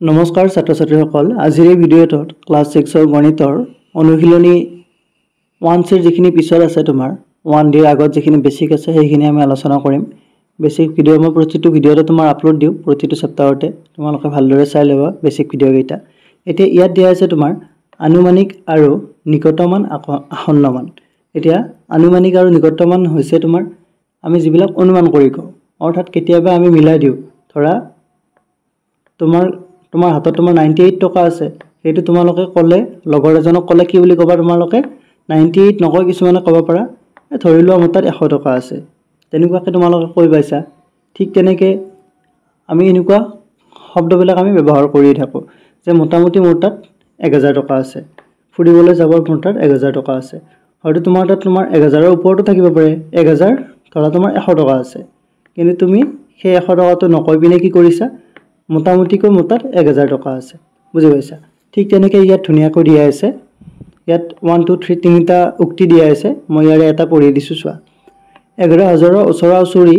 নমস্কাৰ ছাত্ৰ ছাত্ৰীসকল আজিৰ এই ভিডিঅ'টোত ক্লাছ 6 ৰ গণিতৰ অনুশীলনী 1 ৰ যিখিনি পিছত আছে তোমাৰ 1D ৰ আগত যিখিনি বেসিক আছে সেইখিনি আমি আলোচনা কৰিম বেসিক ভিডিঅ' মই প্ৰতিটো ভিডিঅ'তে তোমাৰ আপলোড দিও প্ৰতিটো চেপ্টাৰতে তোমালোকে ভালদৰে চাই লবা বেসিক ভিডিঅ' কেইটা এতিয়া ইয়াত দিয়া আছে তোমাৰ আনুমানিক আৰু নিকটমান আসন্নমান এতিয়া আনুমানিক আৰু নিকটমান হৈছে তোমাৰ আমি যিবিলাক অনুমান কৰি কওঁ অৰ্থাৎ কেতিয়াবা আমি মিলাই দিও ধৰা তোমাৰ হাতত তোমাৰ 98 টকা আছে সেইটো তোমালোকে কলে লগৰ এজনক কলে কি বুলি কবা তোমালোকে 98 নকয় কিছুমানে কব পাৰা ধৰি লোৱা মোৰ তাত 100 টকা আছে তেনেকুৱাকে তোমালোকে কৈ পাইছা ঠিক তেনেকে আমি এনেকুৱা শব্দবিলাক আমি ব্যৱহাৰ কৰি থাকো যে মোটামুটি মোৰ তাত 1000 টকা আছে ফুৰিবলৈ যাবৰ মোৰ তাত 1000 টকা আছে হয়তো তোমাৰ তাত তোমাৰ 1000 ৰ ওপৰতো থাকিব পাৰে 1000 ধৰা তোমাৰ 100 টকা আছে কিন্তু তুমি সেই 100 টকাটো নকৈ বিনে কি কৰিছা মোটামুটিকৈ মোৰ তাত 1000 টকা আছে বুজি পাইছা ঠিক তেনেকৈ ইয়াত ধুনিয়াকৈ দিয়া আছে ইয়াত 1 2 3 তিনিটা উক্তি দিয়া আছে মই ইয়াৰে এটা পঢ়ি দিছো চোৱা 11000 ৰ ওচৰা ওচৰি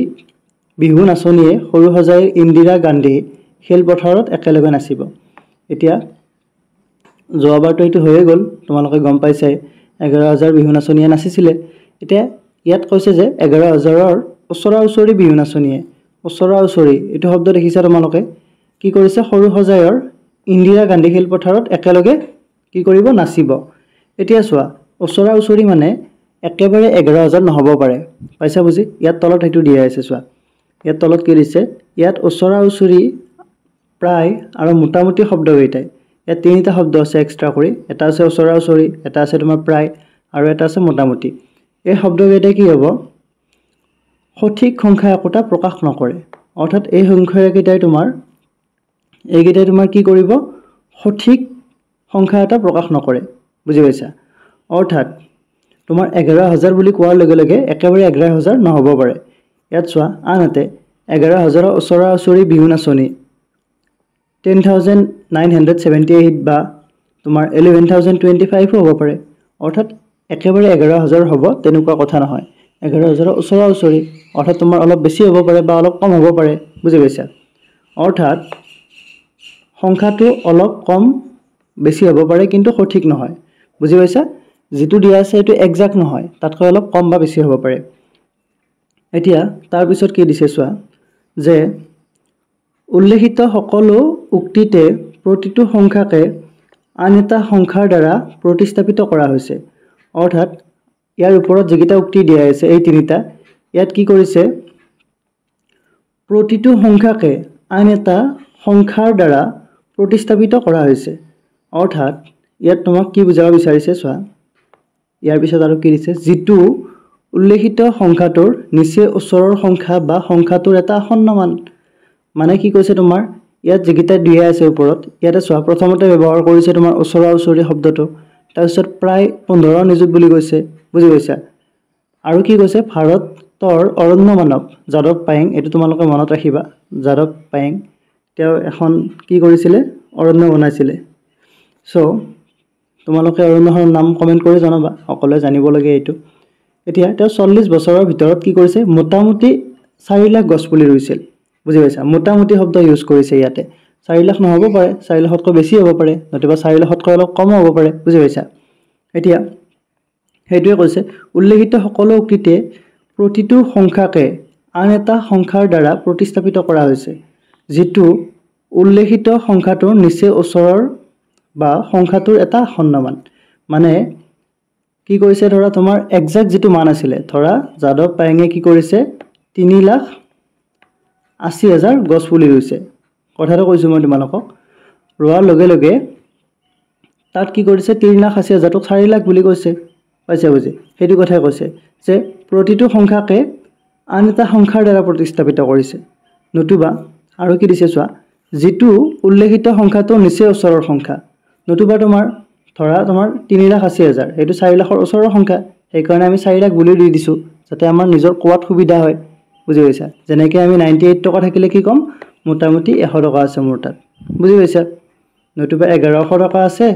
বিহু নাচনীয়ে সৰু সজাই ইন্দিৰা গান্ধী খেলপথাৰত একেলগে নাচিব এতিয়া জবাবটো এইটো হৈয়ে গল তোমালোকে গম পাইছাই 11000 বিহু নাচনীয়ে নাচিছিলে এতিয়া ইয়াত কৈছে যে 11000 ৰ ওচৰা ওচৰি বিহু নাচনীয়ে ওচৰা ওচৰি এইটো শব্দ দেখিছা তোমালোকে কি কৰিছে সৰু সজায়ৰ ইন্দিৰা গান্ধী খেলপথাৰত একেলগে কি কৰিব নাচিব এতিয়া চোৱা ওচৰা ওচৰি মানে একেবাৰে 11000 নহব পাৰে পাইছা বুজি ইয়াত তলত হেতু দিয়া আছে চোৱা ইয়াত তলত কি দিছে ইয়াত ওচৰা ওচৰি প্ৰায় আৰু মোটামুটি শব্দ কেইটাই ইয়াত তিনিটা শব্দ আছে এক্সট্ৰা কৰি এটা আছে ওচৰা ওচৰি এটা আছে তোমাৰ প্ৰায় আৰু এটা আছে মোটামুটি এই শব্দ কেইটাই কি হ'ব সঠিক সংখ্যা একোটা প্ৰকাশ নকৰে অৰ্থাৎ এই সংখ্যা কেইটাই তোমাৰ কি কৰিব সঠিক সংখ্যা এটা প্ৰকাশ নকৰে বুজি পাইছা অৰ্থাৎ তোমাৰ 11000 বুলি কোৱাৰ লগে লগে একেবাৰে 11000 নহব পাৰে ইয়াত চোৱা আনহাতে 11000 ৰ ওচৰা ওচৰি বিহু নাচনী 10978 বা তোমাৰ 11025 হ'ব পাৰে অৰ্থাৎ একেবাৰে 11000 হ'ব তেনেকুৱা কথা নহয় 11000 ৰ ওচৰা ওচৰি অৰ্থাৎ তোমাৰ অলপ বেছি হ'ব পাৰে বা অলপ কম হ'ব পাৰে বুজি পাইছা অৰ্থাৎ সংখ্যাটো অলপ কম বেছি হ'ব পাৰে কিন্তু সঠিক নহয় বুজি পাইছা যেটো দিয়া আছে এটো এক্সাক্ট নহয় তাতকৈ অলপ কম বা বেছি হ'ব পাৰে এতিয়া তাৰ পিছত কি দিছে চোৱা যে উল্লেখিত সকলো উক্তিতে প্ৰতিটো সংখ্যাকে আন এটা সংখ্যাৰ দ্বাৰা প্ৰতিস্থাপিত কৰা হৈছে অৰ্থাৎ ইয়াৰ ওপৰত যেকিটা উক্তি দিয়া আছে এই তিনিটা ইয়াত কি কৰিছে প্ৰতিটো সংখ্যাকে আন এটা সংখ্যাৰ দ্বাৰা প্ৰতিস্থাপিত কৰা হৈছে অৰ্থাৎ ইয়াত তোমাক কি বুজাব বিচাৰিছে চোৱা ইয়াৰ পিছত আৰু কি দিছে যেটো উল্লেখিত সংখ্যাটোৰ নিচে ওচৰৰ সংখ্যা বা সংখ্যাটোৰ এটা আসন্নমান মানে কি কৈছে তোমাৰ ইয়াত যেকিটা দিয়া আছে ওপৰত ইয়াতে চোৱা প্ৰথমতে ব্যৱহাৰ কৰিছে তোমাৰ ওচৰা ওচৰি শব্দটো তাৰপিছত প্ৰায় 15 নিযুত বুলি কৈছে বুজি পাইছা আৰু কি কৈছে ভাৰতৰ অৰণ্য মানৱ যাদৱ পায়েং এটো তোমালোকে মনত ৰাখিবা যাদৱ পায়েং তেওঁ এখন কি কৰিছিলে অৰণ্য বনাইছিলে সো তোমালোকে অৰণ্যৰ নাম কমেন্ট কৰি জনাবা সকলোৱে জানিব লাগে এইটো এতিয়া তেওঁ 40 বছৰৰ ভিতৰত কি কৰিছে মোটামুটি 4 লাখ গছ পুলি ৰুইছিল বুজি পাইছা মোটামুটি শব্দ ইউজ কৰিছে ইয়াতে 4 লাখ নহব পাৰে 4 লাখতকৈ বেছি হ'ব পাৰে নতুবা 4 লাখতকৈ অলপ কম হ'ব পাৰে বুজি পাইছা এতিয়া হেতুৱে কৈছে উল্লেখিত সকলো উক্তিতে প্ৰতিটো সংখ্যাকে আন এটা সংখ্যাৰ দ্বাৰা প্ৰতিস্থাপিত কৰা হৈছে যেটো উল্লেখিত সংখ্যাটোৰ নিচে ওচৰৰ বা সংখ্যাটোৰ এটা আসন্নমান মানে কি কৈছে ধৰা তোমাৰ এক্সাক্ট যেটো মান আছিল ধৰা যাদৱ পায়েঙে কি কৰিছে 3,80,000 গছ পুলি ৰুইছে কথাটো কৈছো মই তোমালোকক ৰোৱাৰ লগে লগে তাত কি কৰিছে 3,80,000 ক 4 লাখ বুলি কৈছে পাইছা বুজি হেতু কথাই কৈছে যে প্ৰতিটো সংখ্যাকে আন এটা সংখ্যাৰ দ্বাৰা প্ৰতিস্থাপিত কৰিছে নতুবা আৰু কি দিছে চোৱা যেটো উল্লেখিত সংখ্যাটো নিচে ওচৰৰ সংখ্যা নতুবা তোমাৰ ধৰা তোমাৰ 3,80,000 এটো 4 লাখৰ ওচৰৰ সংখ্যা সেই কাৰণে আমি 4 লাখ বুলি দি দিছো যাতে আমাৰ নিজৰ কোৱাত সুবিধা হয় বুজি পাইছা যেনেকৈ আমি 98 টকা থাকিলে কি কম মোটামুটি 100 টকা আছে মোৰ তাত বুজি পাইছা নতুবা 1100 টকা আছে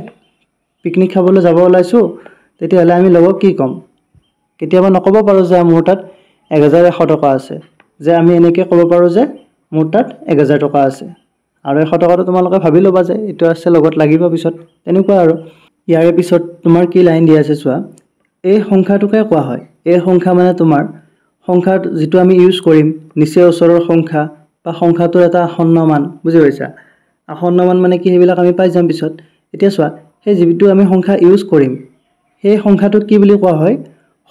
পিকনিক খাবলৈ যাব ওলাইছো তেতিয়াহলে আমি লব কি কম কেতিয়াবা নকব পাৰো যে মোৰ তাত 1100 টকা আছে যে আমি এনেকৈ ক'ব পাৰো যে মোৰ তাত 1000 টকা আছে আৰু 100 টকাটো তোমালোকে ভাবি ল'বা যে এইটো আছে লগত লাগিব পিছত তেনেকুৱা আৰু ইয়াৰে পিছত তোমাৰ কি লাইন দিয়া আছে চোৱা এই সংখ্যাটোকে কোৱা হয় এই সংখ্যা মানে তোমাৰ সংখ্যা যেটো আমি ইউজ কৰিম নিচে ওচৰৰ সংখ্যা বা সংখ্যাটোৰ এটা আসন্ন মান বুজি পাইছা আসন্ন মান মানে কি হেবিলাক আমি পাই যাম পিছত এতিয়া চোৱা সেই যেটো আমি সংখ্যা ইউজ কৰিম সেই সংখ্যাটোক কি বুলি কোৱা হয়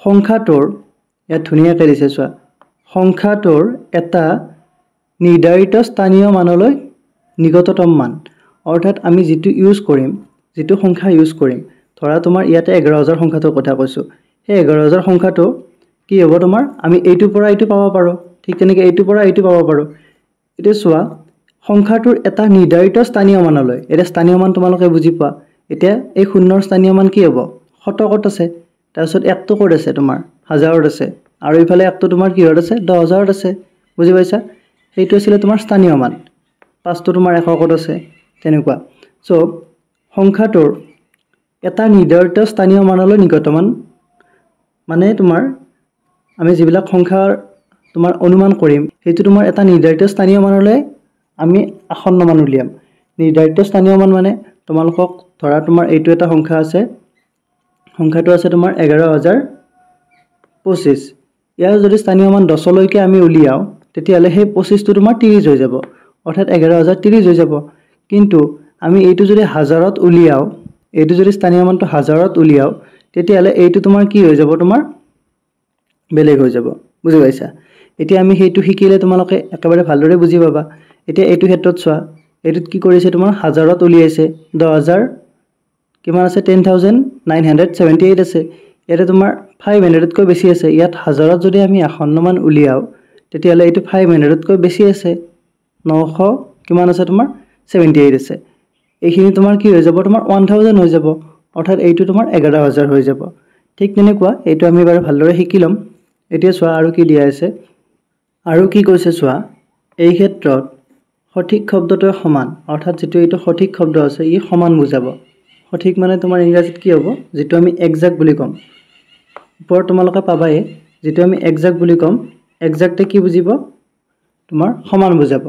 সংখ্যাটোৰ ইয়াত ধুনীয়াকৈ দিছে চোৱা সংখ্যাটোৰ এটা নিৰ্ধাৰিত স্থানীয় মানলৈ নিকটতম মান অৰ্থাৎ আমি যেটো ইউজ কৰিম যেটো সংখ্যা ইউজ কৰিম ধৰা তোমাৰ ইয়াতে 11000 সংখ্যাটোৰ কথা কৈছো সেই 11000 সংখ্যাটো কি হ'ব তোমাৰ আমি এইটোৰ পৰা এইটো পাব পাৰো ঠিক তেনেকৈ এইটোৰ পৰা এইটো পাব পাৰো এটা চোৱা সংখ্যাটোৰ এটা নিৰ্ধাৰিত স্থানীয় মানলৈ এটা স্থানীয় মান তোমালোকে বুজি পোৱা এতিয়া এই শূন্যৰ স্থানীয় মান কি হ'ব শতকত আছে তাৰপিছত একটো ক'ত আছে তোমাৰ হাজাৰত আছে আৰু ইফালে একটো তোমাৰ কিহত আছে 10000ত আছে বুজি পাইছা সেইটো আছিল তোমাৰ স্থানীয় মান পাঁচটো তোমাৰ এককত আছে তেনেকুৱা সো সংখ্যাটোৰ এটা নিৰ্ধাৰিত স্থানীয় মানলৈ নিকটতম মানে তোমাৰ আমি যিবিলাক সংখ্যাৰ তোমাৰ অনুমান কৰিম সেইটো তোমাৰ এটা নিৰ্ধাৰিত স্থানীয় মানলৈ আমি আসন্ন মান উলিয়াম নিৰ্ধাৰিত স্থানীয় মান মানে তোমালোকক ধৰা তোমাৰ এইটো এটা সংখ্যা আছে সংখ্যাটো আছে তোমাৰ 11025 ইয়াৰ যদি স্থানীয় মান 10 লৈকে আমি উলিয়াও তেতিয়ালে সেই 25 টো তোমাৰ 30 হৈ যাব অৰ্থাৎ 11030 হৈ যাব কিন্তু আমি এইটো যদি হাজাৰত উলিয়াও এইটো যদি স্থানীয় মানটো হাজাৰত উলিয়াও তেতিয়ালে এইটো তোমাৰ কি হৈ যাব তোমাৰ বেলেগ হৈ যাব বুজি পাইছা এতিয়া আমি হেইটো শিকিলে তোমালোকে একেবাৰে ভালদৰে বুজি পাবা এতিয়া এইটো ক্ষেত্ৰত চোৱা এইটোত কি কৰিছে তোমাৰ হাজাৰত উলিয়াইছে 10000 কিমান আছে 10978 আছে এটা তোমাৰ 500 তকৈ বেছি আছে ইয়াত হাজাৰত যদি আমি আসন্ন মান উলিয়াও তেতিয়ালে এইটো 500 তকৈ বেছি আছে 900 কিমান আছে তোমাৰ 78 আছে এইখিনি তোমাৰ কি হৈ যাব তোমাৰ 1000 হৈ যাব অৰ্থাৎ এইটো তোমাৰ 11000 হৈ যাব ঠিক তেনেকুৱা এইটো আমি বাৰু ভালদৰে শিকিলম এতিয়া চোৱা আৰু কি দিয়া আছে আৰু কি কৈছে চোৱা এই ক্ষেত্ৰত সঠিক শব্দটোৰ সমান অৰ্থাৎ যেটো এইটো সঠিক শব্দ আছে ই সমান বুজাব সঠিক মানে তোমাৰ ইংৰাজীত কি হ'ব যেটো আমি এক্সাক্ট বুলি কম ওপৰত তোমালোকে পাবাই যেটো আমি এক্সাক্ট বুলি কম এক্সাক্টে কি বুজিব তোমাৰ সমান বুজাব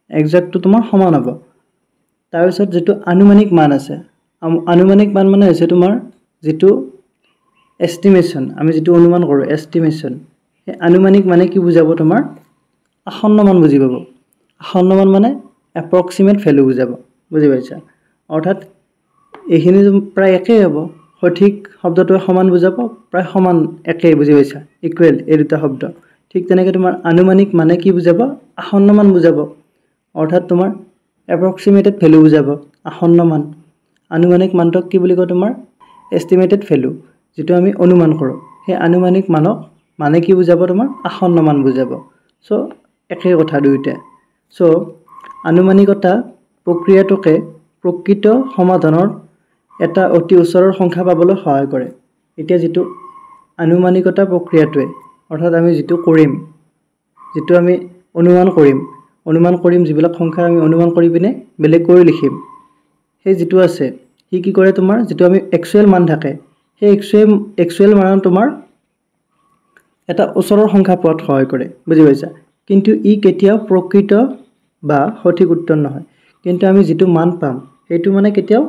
এক্সাক্টটো তোমাৰ সমান হ'ব তাৰ পিছত যেটো আনুমানিক মান আছে আনুমানিক মান মানে হৈছে তোমাৰ যেটো এস্টিমেশন আমি যেটো অনুমান কৰো এস্টিমেশন এই আনুমানিক মানে কি বুজাব তোমাৰ আসন্ন মান বুজি পাব আসন্ন মান মানে এপ্ৰক্সিমেট ভ্যালু বুজাব বুজি পাইছা অৰ্থাৎ এইখিনি প্ৰায় একেই হ'ব সঠিক শব্দটোৱে সমান বুজাব প্ৰায় সমান একেই বুজি পাইছা ইকুৱেল এই দুটা শব্দ ঠিক তেনেকৈ তোমাৰ আনুমানিক মানে কি বুজাব আসন্ন মান বুজাব অৰ্থাৎ তোমাৰ এপ্ৰক্সিমেটেড ভ্যালু বুজাব আসন্ন মান আনুমানিক মানটোক কি বুলি কয় তোমাৰ এস্টিমেটেড ভ্যালু যেটো আমি অনুমান কৰো সেই আনুমানিক মানক মানে কি বুজাব তোমাৰ আসন্ন মান বুজাব সো একে কথা দুইটা সো আনুমানিকতা প্ৰক্ৰিয়াটোকে প্ৰকৃত সমাধানৰ এটা অতি ওচৰৰ সংখ্যা পাবলৈ সহায় কৰে এতিয়া যেটো আনুমানিকতা প্ৰক্ৰিয়াটোৱে অৰ্থাৎ আমি যেটো কৰিম যেটো আমি অনুমান কৰিম যিবিলাক সংখ্যা আমি অনুমান কৰি পিনে বেলেগ কৰি লিখিম সেই যেটো আছে হি কি কৰে তোমাৰ যেটো আমি একচুৱেল মান থাকে সেই একচুৱেল মান তোমাৰ এটা ওচৰৰ সংখ্যা পোৱাত সহায় কৰে বুজি পাইছা কিন্তু ই কেতিয়াও প্ৰকৃত বা সঠিক উত্তৰ নহয় কিন্তু আমি যেটো মান পাম সেইটো মানে কেতিয়াও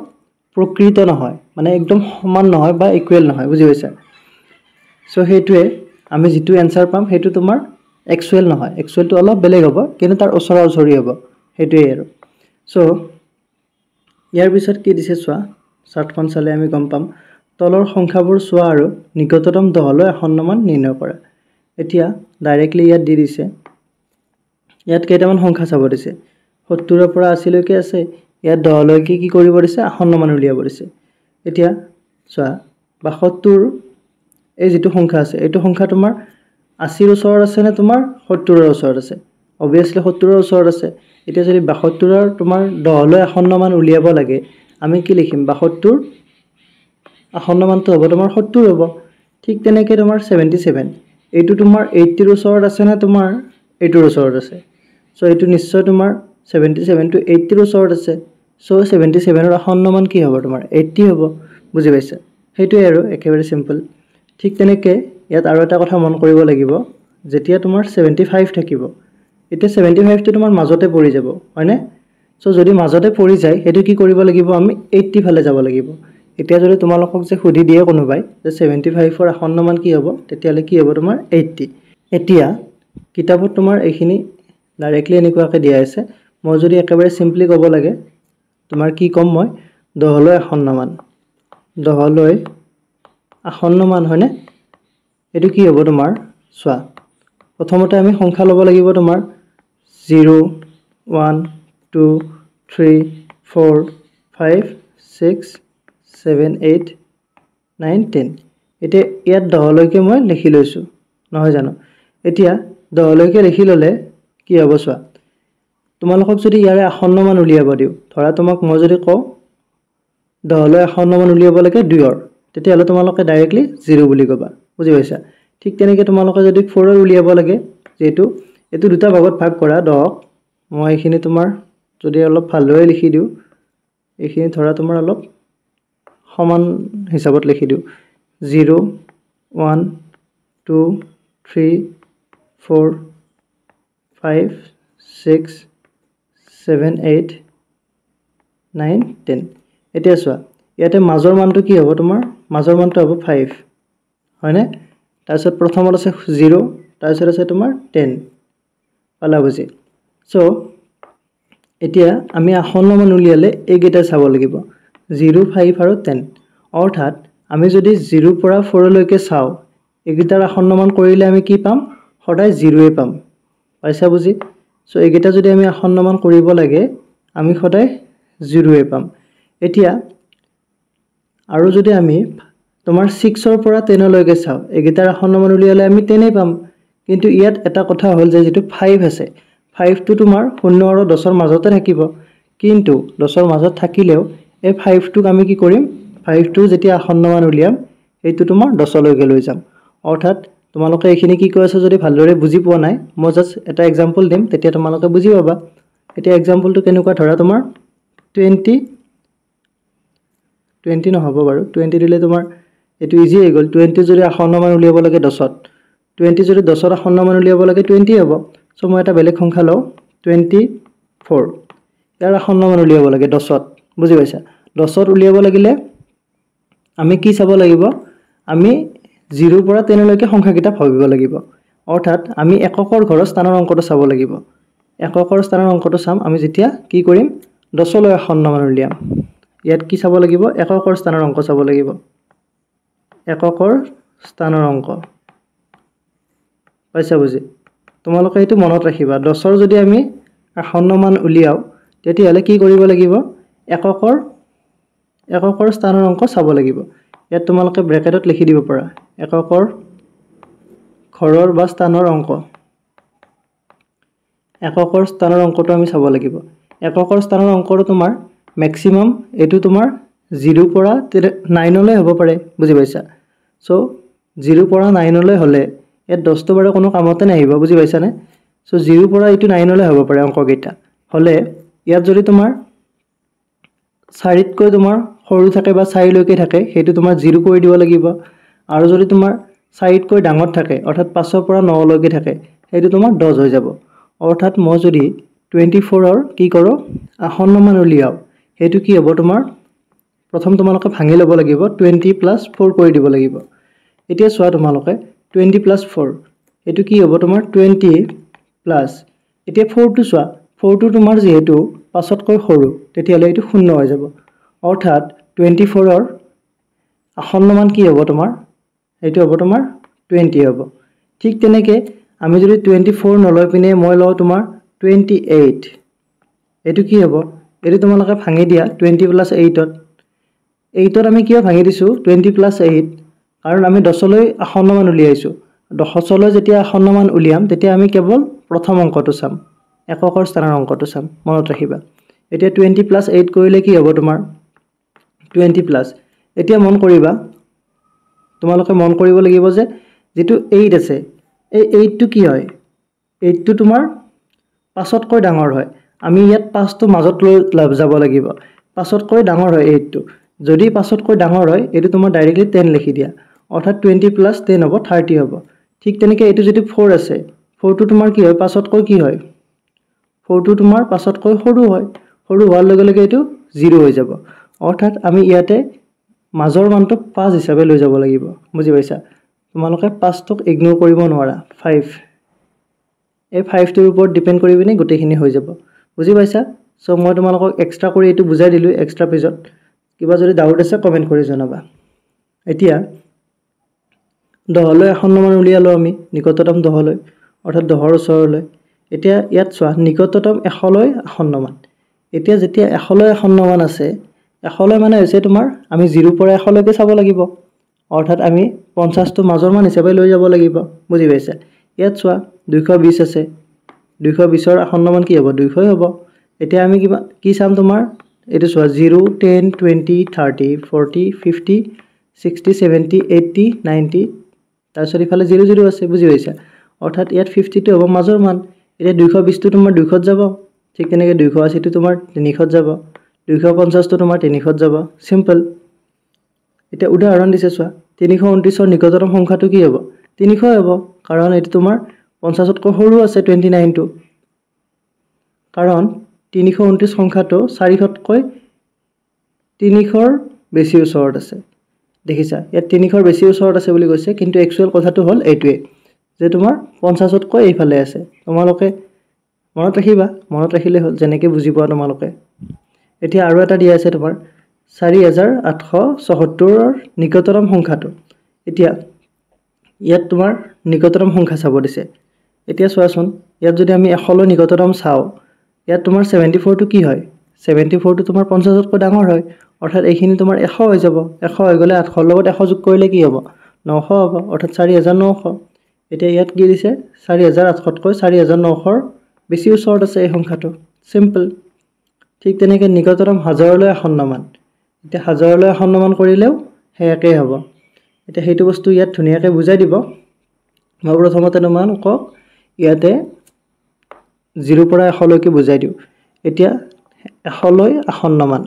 প্ৰকৃত নহয় মানে একদম সমান নহয় বা ইকুৱেল নহয় বুজি পাইছা সো হেতুৱে আমি যেটো এনসাৰ পাম হেতু তোমাৰ একচুৱেল নহয় একচুৱেলটো অলপ বেলেগ হ'ব কিন্তু তাৰ ওচৰা ওচৰি হ'ব হেতুৱে আৰু সো ইয়াৰ পিছত কি দিছে চোৱা চাৰ্টখন চালে আমি গম পাম তলৰ সংখ্যাবোৰ চোৱা আৰু নিকটতম 10 লৈ আসন্ন মান নিৰ্ণয় কৰা এতিয়া ডাইৰেক্টলি ইয়াত দি দিছে ইয়াত কেইটামান সংখ্যা চাব দিছে 70 ৰ পৰা 80 লৈকে আছে ইয়াত 10 লৈকে কি কৰিব দিছে আসন্ন মান উলিয়াব দিছে এতিয়া চোৱা 72 এই যেটো সংখ্যা আছে এইটো সংখ্যা তোমাৰ 80 ৰ ওচৰত আছে নে তোমাৰ 70 ৰ ওচৰত আছে obviously 70 ৰ ওচৰত আছে এতিয়া যদি 72 ৰ তোমাৰ 10 লৈ আসন্ন মান উলিয়াব লাগে আমি কি লিখিম 72 আসন্ন মানটো হ'ব তোমাৰ 70 হ'ব ঠিক তেনেকৈ তোমাৰ 77 এইটো তোমাৰ 80 ৰ ওচৰত আছে না তোমাৰ 80 ৰ ওচৰত আছে সো এইটো নিশ্চয় তোমাৰ 77 টু 80 ৰ ওচৰত আছে সো 77 ৰ আসন্ন মান কি হ'ব তোমাৰ 80 হ'ব বুজি পাইছা হেতুৱে আৰু একেবাৰে সিম্পল ঠিক তেনেকৈ ইয়াত আৰু এটা কথা মন কৰিব লাগিব যেতিয়া তোমাৰ 75 থাকিব এতিয়া 75 টো তোমাৰ মাজতে পৰি যাব হয়নে সো যদি মাজতে পৰি যায় হেতু কি কৰিব লাগিব আমি 80 ফালে যাব লাগিব এতিয়া যদি তোমালোকক যে খুদি দিয়ে কোনোবাই যে 75 ৰ আসন্ন মান কি হ'ব তেতিয়ালে কি হ'ব তোমাৰ 80 এতিয়া কিতাপত তোমাৰ এইখিনি ডাইৰেক্টলি এনেকুৱাকে দিয়া আছে মই যদি একেবাৰে সিম্পলি ক'ব লাগে তোমাৰ কি কম মই 10 লৈ আসন্ন মান 10 লৈ আসন্ন মান হয়নে এটো কি হ'ব তোমাৰ চোৱা প্ৰথমতে আমি সংখ্যা ল'ব লাগিব তোমাৰ 0 1 2 3 4 5 6 7 8 9 10 এতিয়া ইয়াত 10 লৈকে মই লিখি লৈছো নহয় জানো এতিয়া 10 লৈকে লিখি ললে কি হ'ব চোৱা তোমালোকক যদি ইয়াৰে আসন্ন মান উলিয়াব দিও ধৰা তোমাক মই যদি কও 10 লৈ আসন্ন মান উলিয়াব লাগে 2 ৰ তেতিয়ালে তোমালোকে ডাইৰেক্টলি 0 বুলি কবা বুজি পাইছা ঠিক তেনেকৈ তোমালোকে যদি 4 ৰ উলিয়াব লাগে যেটো এটো দুটা ভাগত ভাগ কৰা 10 মই এখিনি তোমাৰ যদি অলপ ভালদৰে লিখি দিও এখিনি ধৰা তোমাৰ অলপ সমান হিচাপত লিখি দিও 0 1 2 3 4 5 6 7 8 9 10 এতিয়া চোৱা ইয়াতে মাজৰ মানটো কি হ'ব তোমাৰ মাজৰ মানটো হ'ব 5 হয়নে তাৰপিছত প্ৰথমত আছে 0 তাৰপিছত আছে তোমাৰ 10 পালা বুজি সো এতিয়া আমি আসন্ন মান উলিয়ালে এই গেটা চাব লাগিব 0 5 আৰু 10 অৰ্থাৎ আমি যদি 0 পৰা 4 লৈকে চাও এগিটাৰ আসন্ন মান কৰিলে আমি কি পাম সদায় 0 এ পাম পাইছা বুজি সো এগিটা যদি আমি আসন্ন মান কৰিব লাগে আমি সদায় 0 এ পাম এতিয়া আৰু যদি আমি তোমাৰ 6 ৰ পৰা 10 লৈকে চাও এগিটাৰ আসন্ন মান উলিয়ালে আমি 10 এ পাম কিন্তু ইয়াত এটা কথা হ'ল যে যেটো 5 আছে 5 টো তোমাৰ 0 আৰু 10 ৰ মাজতে থাকিব কিন্তু 10 ৰ মাজত থাকিলেও এই 5 টোক আমি কি কৰিম 5 টো যেতিয়া আসন্ন মান উলিয়াম এইটো তোমাৰ 10 লৈকে লৈ যাম অৰ্থাৎ তোমালোকে এইখিনি কি কৈ আছে যদি ভালদৰে বুজি পোৱা নাই মই জাস্ট এটা एग्जांपल দিম তেতিয়া তোমালোকে বুজি পাবা এতিয়া एग्जांपलটো কেনেকুৱা ধৰা তোমাৰ 20 নহব বাৰু 20 দিলে তোমাৰ এটো ইজি হৈ গল 20 যদি আসন্ন মান উলিয়াব লাগে 10ত 20 যদি 10ৰ আসন্ন মান উলিয়াব লাগে 20 হ'ব সো মই এটা বেলেগ সংখ্যা লও 24 ইয়াৰ আসন্ন মান উলিয়াব লাগে 10ত বুজি পাইছা 10ত উলিয়াব লাগিলে আমি কি চাব লাগিব আমি 0 পৰা 10 লৈকে সংখ্যা কিটা ভাবিব লাগিব অৰ্থাৎ আমি এককৰ ঘৰৰ স্থানৰ অংকটো চাব লাগিব এককৰ স্থানৰ অংকটো চাম আমি যেতিয়া কি কৰিম 10 লৈ আসন্ন মান উলিয়াম ইয়াত কি চাব লাগিব এককৰ স্থানৰ অংক চাব লাগিব এককৰ স্থানৰ অংক পাইছা বুজি তোমালোকে এটো মনত ৰাখিবা 10 ৰ যদি আমি আসন্ন মান উলিয়াও তেতিয়ালে কি কৰিব লাগিব এককৰ স্থানৰ অংক চাব লাগিব ইয়াত তোমালোকে ব্ৰেকেটত লিখি দিব পাৰা এককৰ ঘৰৰ বা স্থানৰ অংক এককৰ স্থানৰ অংকটো আমি চাব লাগিব এককৰ স্থানৰ অংকটো তোমাৰ ম্যাক্সিমাম এটো তোমাৰ 0 পৰা 9 লৈ হ'ব পাৰে বুজি পাইছা সো 0 পৰা 9 লৈ হলে এত 10 টো bare কোনো কামতে নাহিব বুজি পাইছা নে সো 0 পৰা এটো 9 লৈ হ'ব পাৰে অংক গেটা হলে ইয়াত যদি তোমাৰ 4 তকৈ তোমাৰ সৰু থাকে বা 4 লৈকে থাকে হেতু তোমাৰ 0 কৰি দিব লাগিব আৰু যদি তোমাৰ 4 তকৈ ডাঙৰ থাকে অৰ্থাৎ 5 ৰ পৰা 9 লৈকে থাকে হেতু তোমাৰ 10 হৈ যাব অৰ্থাৎ মই যদি 24 ৰ কি কৰো আসন্ন মান উলিয়াও হেতু কি হ'ব তোমাৰ প্ৰথম তোমালোকে ভাঙি ল'ব লাগিব 20 + 4 কৰি দিব লাগিব এতিয়া চোৱা তোমালোকে 20 + 4 এটো কি হ'ব তোমাৰ 20 প্লাস এতিয়া 4 টো চোৱা 4 টো তোমাৰ যেহেতু 5 তকৈ সৰু তেতিয়ালে এটো 0 হৈ যাব অৰ্থাৎ 24 ৰ আসন্ন মান কি হ'ব তোমাৰ এটো হ'ব তোমাৰ 20 হ'ব ঠিক তেনেকে আমি যদি 24 নলৈ পিনে মই লও তোমাৰ 28 এটো কি হ'ব এটো তোমালোকে ভাঙি দিয়া 20 + 8 ত 8 ত আমি কিয় ভাঙি দিছো 20 + 8 কাৰণ আমি 10 লৈ আসন্ন মান উলিয়াইছো 10 লৈ যেতিয়া আসন্ন মান উলিয়াম তেতিয়া আমি কেৱল প্ৰথম অংকটো চাম এককৰ স্থানৰ অংকটো চাম মনত ৰাখিবা এতিয়া 20 + 8 কৰিলে কি হ'ব তোমাৰ 20 প্লাস এতিয়া মন কৰিবা তোমালোকে মন কৰিব লাগিব যে যেটো 8 আছে এই 8 টো কি হয় 8 টো তোমাৰ 5 তকৈ ডাঙৰ হয় আমি ইয়াত 5 টো মাজত লৈ যাব লাগিব 5 তকৈ ডাঙৰ হয় 8 টো যদি 5 তকৈ ডাঙৰ হয় এটো তোমাৰ ডাইৰেক্টলি 10 লিখি দিয়া অৰ্থাৎ 20 + 10 হ'ব 30 হ'ব ঠিক তেনেকে এটো যদি 4 আছে 4 টো তোমাৰ কি হয় 5 তকৈ কি হয় 4 টো তোমাৰ 5 তকৈ সৰু হয় সৰু হোৱাৰ লগে লগে এইটো 0 হৈ যাব অৰ্থাৎ আমি ইয়াতে মাজৰ মানটো 5 হিচাপে লৈ যাব লাগিব বুজি পাইছা তোমালোকে 5 টোক ইগনোৰ কৰিব নোৱাৰা 5 এই 5 টোৰ ওপৰত ডিপেন্ড কৰি পিনে গোটেইখিনি হৈ যাব বুজি পাইছা সো মই তোমালোকক এক্সট্ৰা কৰি এইটো বুজাই দিলো এক্সট্ৰা পেজত কিবা যদি ডাউট আছে কমেন্ট কৰি জনাবা এতিয়া 10 লৈ এখন নম্বৰ উলিয়ালো আমি নিকটতম 10 লৈ অৰ্থাৎ 10ৰ ওচৰলৈ এতিয়া ইয়াত চোৱা নিকটতম 100 লৈ এখন নম্বৰ এতিয়া যেতিয়া 100 লৈ এখন নম্বৰ আছে 100 লৈ মানে হৈছে তোমাৰ আমি 0 পৰা 100 লৈকে চাব লাগিব অৰ্থাৎ আমি 50 টো মাজৰ মান হিচাপে লৈ যাব লাগিব বুজি পাইছা ইয়াত চোৱা 220 আছে 220 ৰ এখন নম্বৰ কি হ'ব 200 হ'ব এতিয়া আমি কি চাম তোমাৰ এটো চোৱা 0 10 20 30 40 50 60 70 80 90 তাৰছত ইফালে 00 আছে বুজি পাইছা অৰ্থাৎ ইয়াত 50 টো হ'ব মাজৰ মান এতিয়া 220 টো তোমাৰ 200 ত যাব ঠিক তেনেকৈ 280 টো তোমাৰ 300 ত যাব 250 টো তোমাৰ 300 ত যাব সিম্পল এটা উদাহৰণ দিছে চোৱা 329 ৰ নিকটতম সংখ্যাটো কি হ'ব 300 হ'ব কাৰণ এটো তোমাৰ 50 তকৈ সৰু আছে 29 টো কাৰণ 329 সংখ্যাটো 400 তকৈ 300ৰ বেছি ওচৰত আছে দেখিছা ইয়াত 300ৰ বেছি ওচৰত আছে বুলি কৈছে কিন্তু একচুয়াল কথাটো হ'ল এইটোৱে যে তোমাৰ 50 তকৈ এইফালে আছে তোমালোকে মনত ৰাখিলে হ'ল যেনেকৈ বুজি পোৱা তোমালোকে এতিয়া আৰু এটা দিয়া আছে তোমাৰ 4874 ৰ নিকটতম সংখ্যাটো এতিয়া ইয়াত তোমাৰ নিকটতম সংখ্যা চাব দিছে এতিয়া চোৱাচোন ইয়াত যদি আমি 100 লৈ নিকটতম চাও ইয়াত তোমাৰ 74 টো কি হয় 74 টো তোমাৰ 50 তকৈ ডাঙৰ হয় অৰ্থাৎ এইখিনি তোমাৰ 100 হৈ যাব 100 হৈ গলে 800 ৰ লগত 100 যোগ কৰিলে কি হ'ব 900 হ'ব অৰ্থাৎ 4900 এতিয়া ইয়াত কি দিছে 4800 তকৈ 4900 ৰ বেছি ওচৰত আছে এই সংখ্যাটো সিম্পল ঠিক তেনেকৈ নিকটতম 1000 লৈ এখন মান এতিয়া 1000 লৈ এখন মান কৰিলেও হে একে হ'ব এতিয়া হেতু বস্তু ইয়াত ধুনিয়াকৈ বুজাই দিব মই প্ৰথমতে তোমালোকক ইয়াতে 0 পৰা 100 লৈকে বুজাই দিও এতিয়া 100 লৈ এখন মান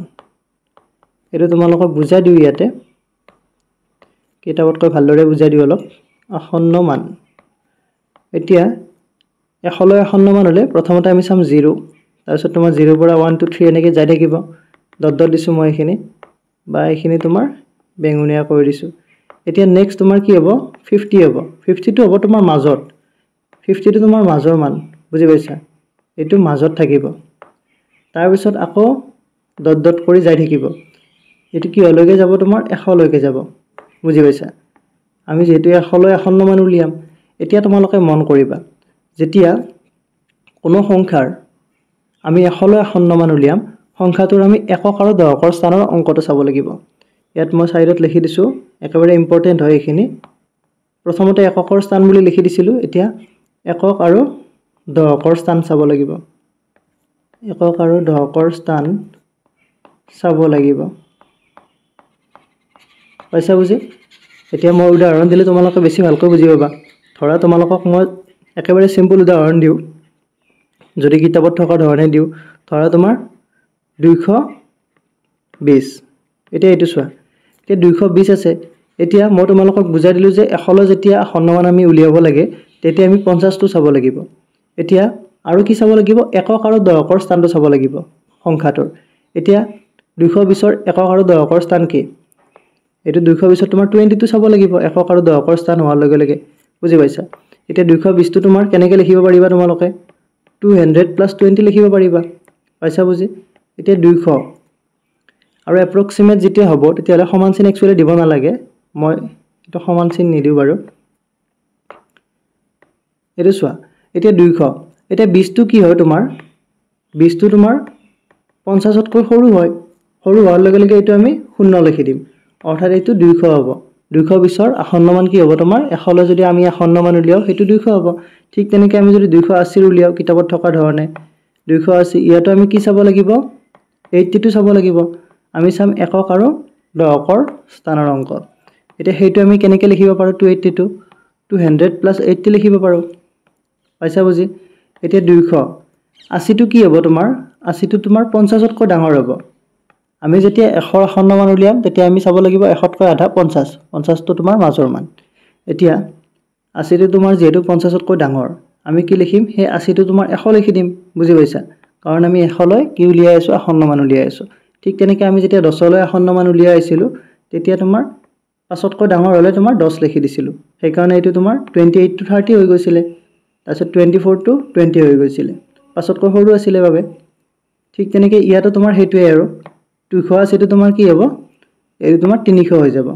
এটো তোমালোকক বুজাই দিও ইয়াতে কিতাপতকৈ ভালদৰে বুজাই দিও অলপ আসন্ন মান এতিয়া 100 লৈ এখন মান হলে প্ৰথমতে আমি চাম 0 তাৰপিছত তোমাৰ 0 পৰা 1 2 3 এনেকৈ যাই থাকিব ডট দিছো মই এখিনি বা এখিনি তোমাৰ বেঙুনিয়া কৰি দিছো এতিয়া নেক্সট তোমাৰ কি হ'ব 50 হ'ব 50 টো হ'ব তোমাৰ মাজত 50 টো তোমাৰ মাজৰ মান বুজি পাইছা এটো মাজত থাকিব তাৰ পিছত আকৌ ডট কৰি যাই থাকিব এটো কি হলৈকে যাব তোমাৰ 100 লৈকে যাব বুজি পাইছা আমি যেহেতু 100 লৈ এখন মান উলিয়াম এতিয়া তোমালোকে মন কৰিবা যেতিয়া কোনো সংখ্যাৰ আমি 100 লৈ এখন মান উলিয়াম সংখ্যাটোৰ আমি একক আৰু দশকৰ স্থানৰ অংকটো চাব লাগিব ইয়াত মই সাইডত লিখি দিছো একেবাৰে ইম্পৰ্টেন্ট হয় এখিনি প্ৰথমতে এককৰ স্থান বুলি লিখি দিছিলো এতিয়া একক আৰু দশকৰ স্থান চাব লাগিব একক আৰু দশকৰ স্থান চাব লাগিব পাইছা বুজি এতিয়া মই উদাহৰণ দিলে তোমালোকে বেছি ভালকৈ বুজি পাবা ধৰা তোমালোকক মই একেবাৰে সিম্পল উদাহৰণ দিও যদি কিতাপত থকা ধৰণে দিও ধৰা তোমাৰ 220 এতিয়া এটো চোৱা এতিয়া 220 আছে এতিয়া মই তোমালোকক বুজাই দিলো যে 100 লৈ যেতিয়া সন্মান আমি উলিয়াব লাগে তেতিয়া আমি 50 টো চাব লাগিব এতিয়া আৰু কি চাব লাগিব একক আৰু দশকৰ স্থানটো চাব লাগিব সংখ্যাটোৰ এতিয়া 220 ৰ একক আৰু দশকৰ স্থান কি এটো 220 তোমাৰ 20 টো চাব লাগিব একক আৰু দশকৰ স্থান হোৱাৰ লগে লগে বুজি পাইছা এতিয়া 220 টো তোমাৰ কেনেকৈ লিখিব পাৰিবা তোমালোকে 200 + 20 লিখিব পাৰিবা পাইছা বুজি এতিয়া 200 আৰু এপ্ৰক্সিমেট যেতিয়া হ'ব তেতিয়া সমান চিন একচুয়ালি দিব নালাগে মই এটা সমান চিন নিদিও বাৰু এটো চোৱা এতিয়া 200 এতিয়া 20 টো কি হয় তোমাৰ 20 টো তোমাৰ 50 তকৈ সৰু হোৱাৰ লগে লগে এটো আমি 0 লিখি দিম অৰ্থাৎ এটো 200 হ'ব 220 ৰ আসন্ন মান কি হ'ব তোমাৰ 100 লৈ যদি আমি আসন্ন মান উলিয়াও হেতু 200 হ'ব ঠিক তেনেকৈ আমি যদি 280 উলিয়াও কিতাপত থকা ধৰণে 280 ইয়াতো আমি কি চাব লাগিব 80 টো চাব লাগিব আমি চাম একক আৰু দশকৰ স্থানৰ অংক এতিয়া হেতু আমি কেনেকৈ লিখিব পাৰো 280 200 + 80 লিখিব পাৰো পাইছা বুজি এতিয়া 200 80 টো কি হ'ব তোমাৰ 80 টো তোমাৰ 50 তকৈ ডাঙৰ হ'ব আমি যেতিয়া 100 আসন্ন মান উলিয়াম তেতিয়া আমি চাব লাগিব 100 তকৈ আধা 50 50 টো তোমাৰ মাজৰ মান এতিয়া 80 টো তোমাৰ যেহেতু 50 তকৈ ডাঙৰ আমি কি লিখিম হে 80 টো তোমাৰ 100 লিখি দিম বুজি পাইছা কাৰণ আমি 100 লৈ কি উলিয়াই আছো আসন্ন মান উলিয়াই আছো ঠিক তেনেকৈ আমি যেতিয়া 10 লৈ আসন্ন মান উলিয়াই আছিলো তেতিয়া তোমাৰ পাছতকৈ ডাঙৰ হলে তোমাৰ 10 লিখি দিছিলো সেই কাৰণে এটো তোমাৰ 28 to 30 হৈ গৈছিল তাৰপিছত 24 to 20 হৈ গৈছিল পাছতকৈ সৰু আছিল বাবে ঠিক তেনেকৈ ইয়াতো তোমাৰ হেতুৱে আৰু 280 টো তোমাৰ কি হ'ব এই তোমাৰ 300 হৈ যাব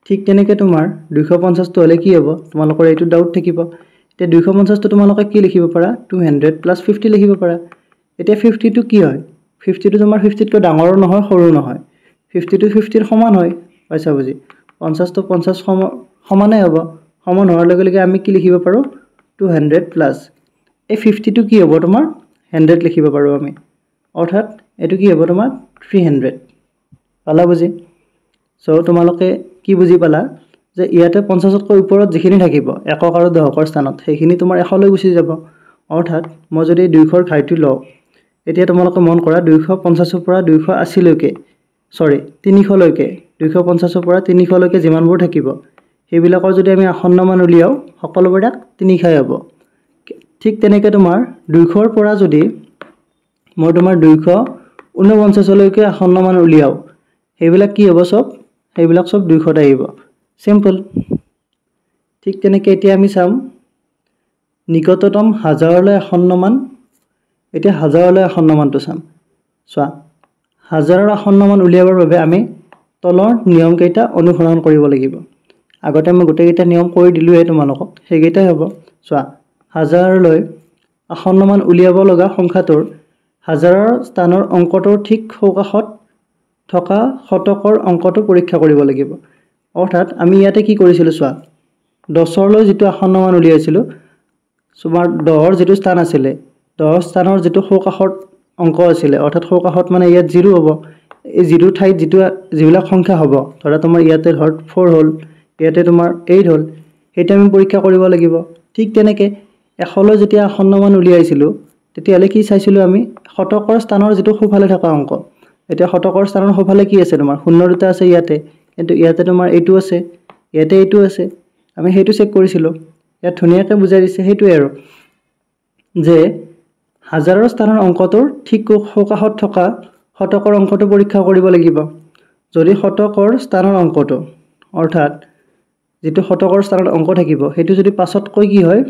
ঠিক তেনেকৈ তোমাৰ 250 টো হলে কি হ'ব তোমালোকৰ এইটো ডাউট থাকিব তে 250 টো তোমালোকে কি লিখিব পাৰা 200 + 50 লিখিব পাৰা এতিয়া 50 টো কি হয় 50 টো তোমাৰ 50 কৈ ডাঙৰ নহয় সৰু নহয় 50 টো 50 ৰ সমান হয় পাইছা বুজি 50 টো 50 সমানে হ'ব সমান হোৱাৰ লগে লগে আমি কি লিখিব পাৰো 200 প্লাস এই 50 টো কি হ'ব তোমাৰ 100 লিখিব পাৰো আমি অৰ্থাৎ এটো কি হ'ব তোমাৰ 300 পালা বুজি সো তোমালোকে কি বুজি পালা যে ইয়াতে 50 তকৈ ওপৰত যিখিনি থাকিব একক আৰু দশকৰ স্থানত সেইখিনি তোমাৰ 100 লৈ গুচি যাব অৰ্থাৎ মই যদি 200 ৰ ঘাইটো লও এতিয়া তোমালোকে মন কৰা 250 ৰ পৰা 280 লৈকে সৰি 300 লৈকে 250 ৰ পৰা 300 লৈকে যিমানবোৰ থাকিব সেইবিলাকৰ যদি আমি আসন্ন মান উলিয়াও সকলোবোৰ 300 হ'ব ঠিক তেনেকৈ তোমাৰ 200 ৰ পৰা যদি মই তোমাৰ 249 লৈকে আসন্ন মান উলিয়াও সেইবিলাক কি হ'ব সব সেইবিলাক সব 200 তে আহিব সিম্পল ঠিক তেনেকৈ এতিয়া আমি চাম নিকটতম হাজাৰলৈ আসন্ন মান এতিয়া হাজাৰলৈ আসন্ন মানটো চাম চোৱা হাজাৰৰ আসন্ন মান উলিয়াবৰ বাবে আমি তলৰ নিয়ম কেইটা অনুসৰণ কৰিব লাগিব আগতে মই গোটেইকেইটা নিয়ম কৰি দিলোৱে তোমালোকক সেইকেইটাই হ'ব চোৱা হাজাৰলৈ আসন্ন মান উলিয়াব লগা সংখ্যাটোৰ হাজাৰৰ স্থানৰ অংকটোৰ ঠিক সোঁকাষত থকা শতকৰ অংকটো পৰীক্ষা কৰিব লাগিব অৰ্থাৎ আমি ইয়াতে কি কৰিছিলো চোৱা 10 লৈ যেটো আসন্ন মান উলিয়াইছিলো তোমাৰ 10 ৰ যেটো স্থান আছিল 10 স্থানৰ যেটো সোঁকাষত অংক আছিল অৰ্থাৎ সোঁকাষত মানে ইয়াত 0 হ'ব এই 0 ঠাইত যেটো যিবিলাক সংখ্যা হ'ব ধৰা তোমাৰ ইয়াতে ধৰ 4 হ'ল ইয়াতে তোমাৰ 8 হ'ল এটা আমি পৰীক্ষা কৰিব লাগিব ঠিক তেনেকৈ 100 লৈ যেতিয়া আসন্ন মান উলিয়াইছিলো তেতিয়ালে কি চাইছিলো আমি শতকৰ স্থানৰ যেটো সোঁফালে থকা অংক এতিয়া শতকৰ স্থানৰ সোঁফালে কি আছে তোমাৰ শূন্য দুটা আছে ইয়াতে কিন্তু ইয়াতে তোমাৰ এইটো আছে ইয়াতে এইটো আছে আমি হেতু চেক কৰিছিলো ইয়াত ধুনিয়াকৈ বুজাই দিছে হেতুৱে আৰু যে হাজাৰৰ স্থানৰ অংকটোৰ ঠিক সোঁকাষত থকা শতকৰ অংকটো পৰীক্ষা কৰিব লাগিব যদি শতকৰ স্থানৰ অংকটো অৰ্থাৎ যেটো শতকৰ স্থানত অংক থাকিব হেতু যদি পাছতকৈ কি হয়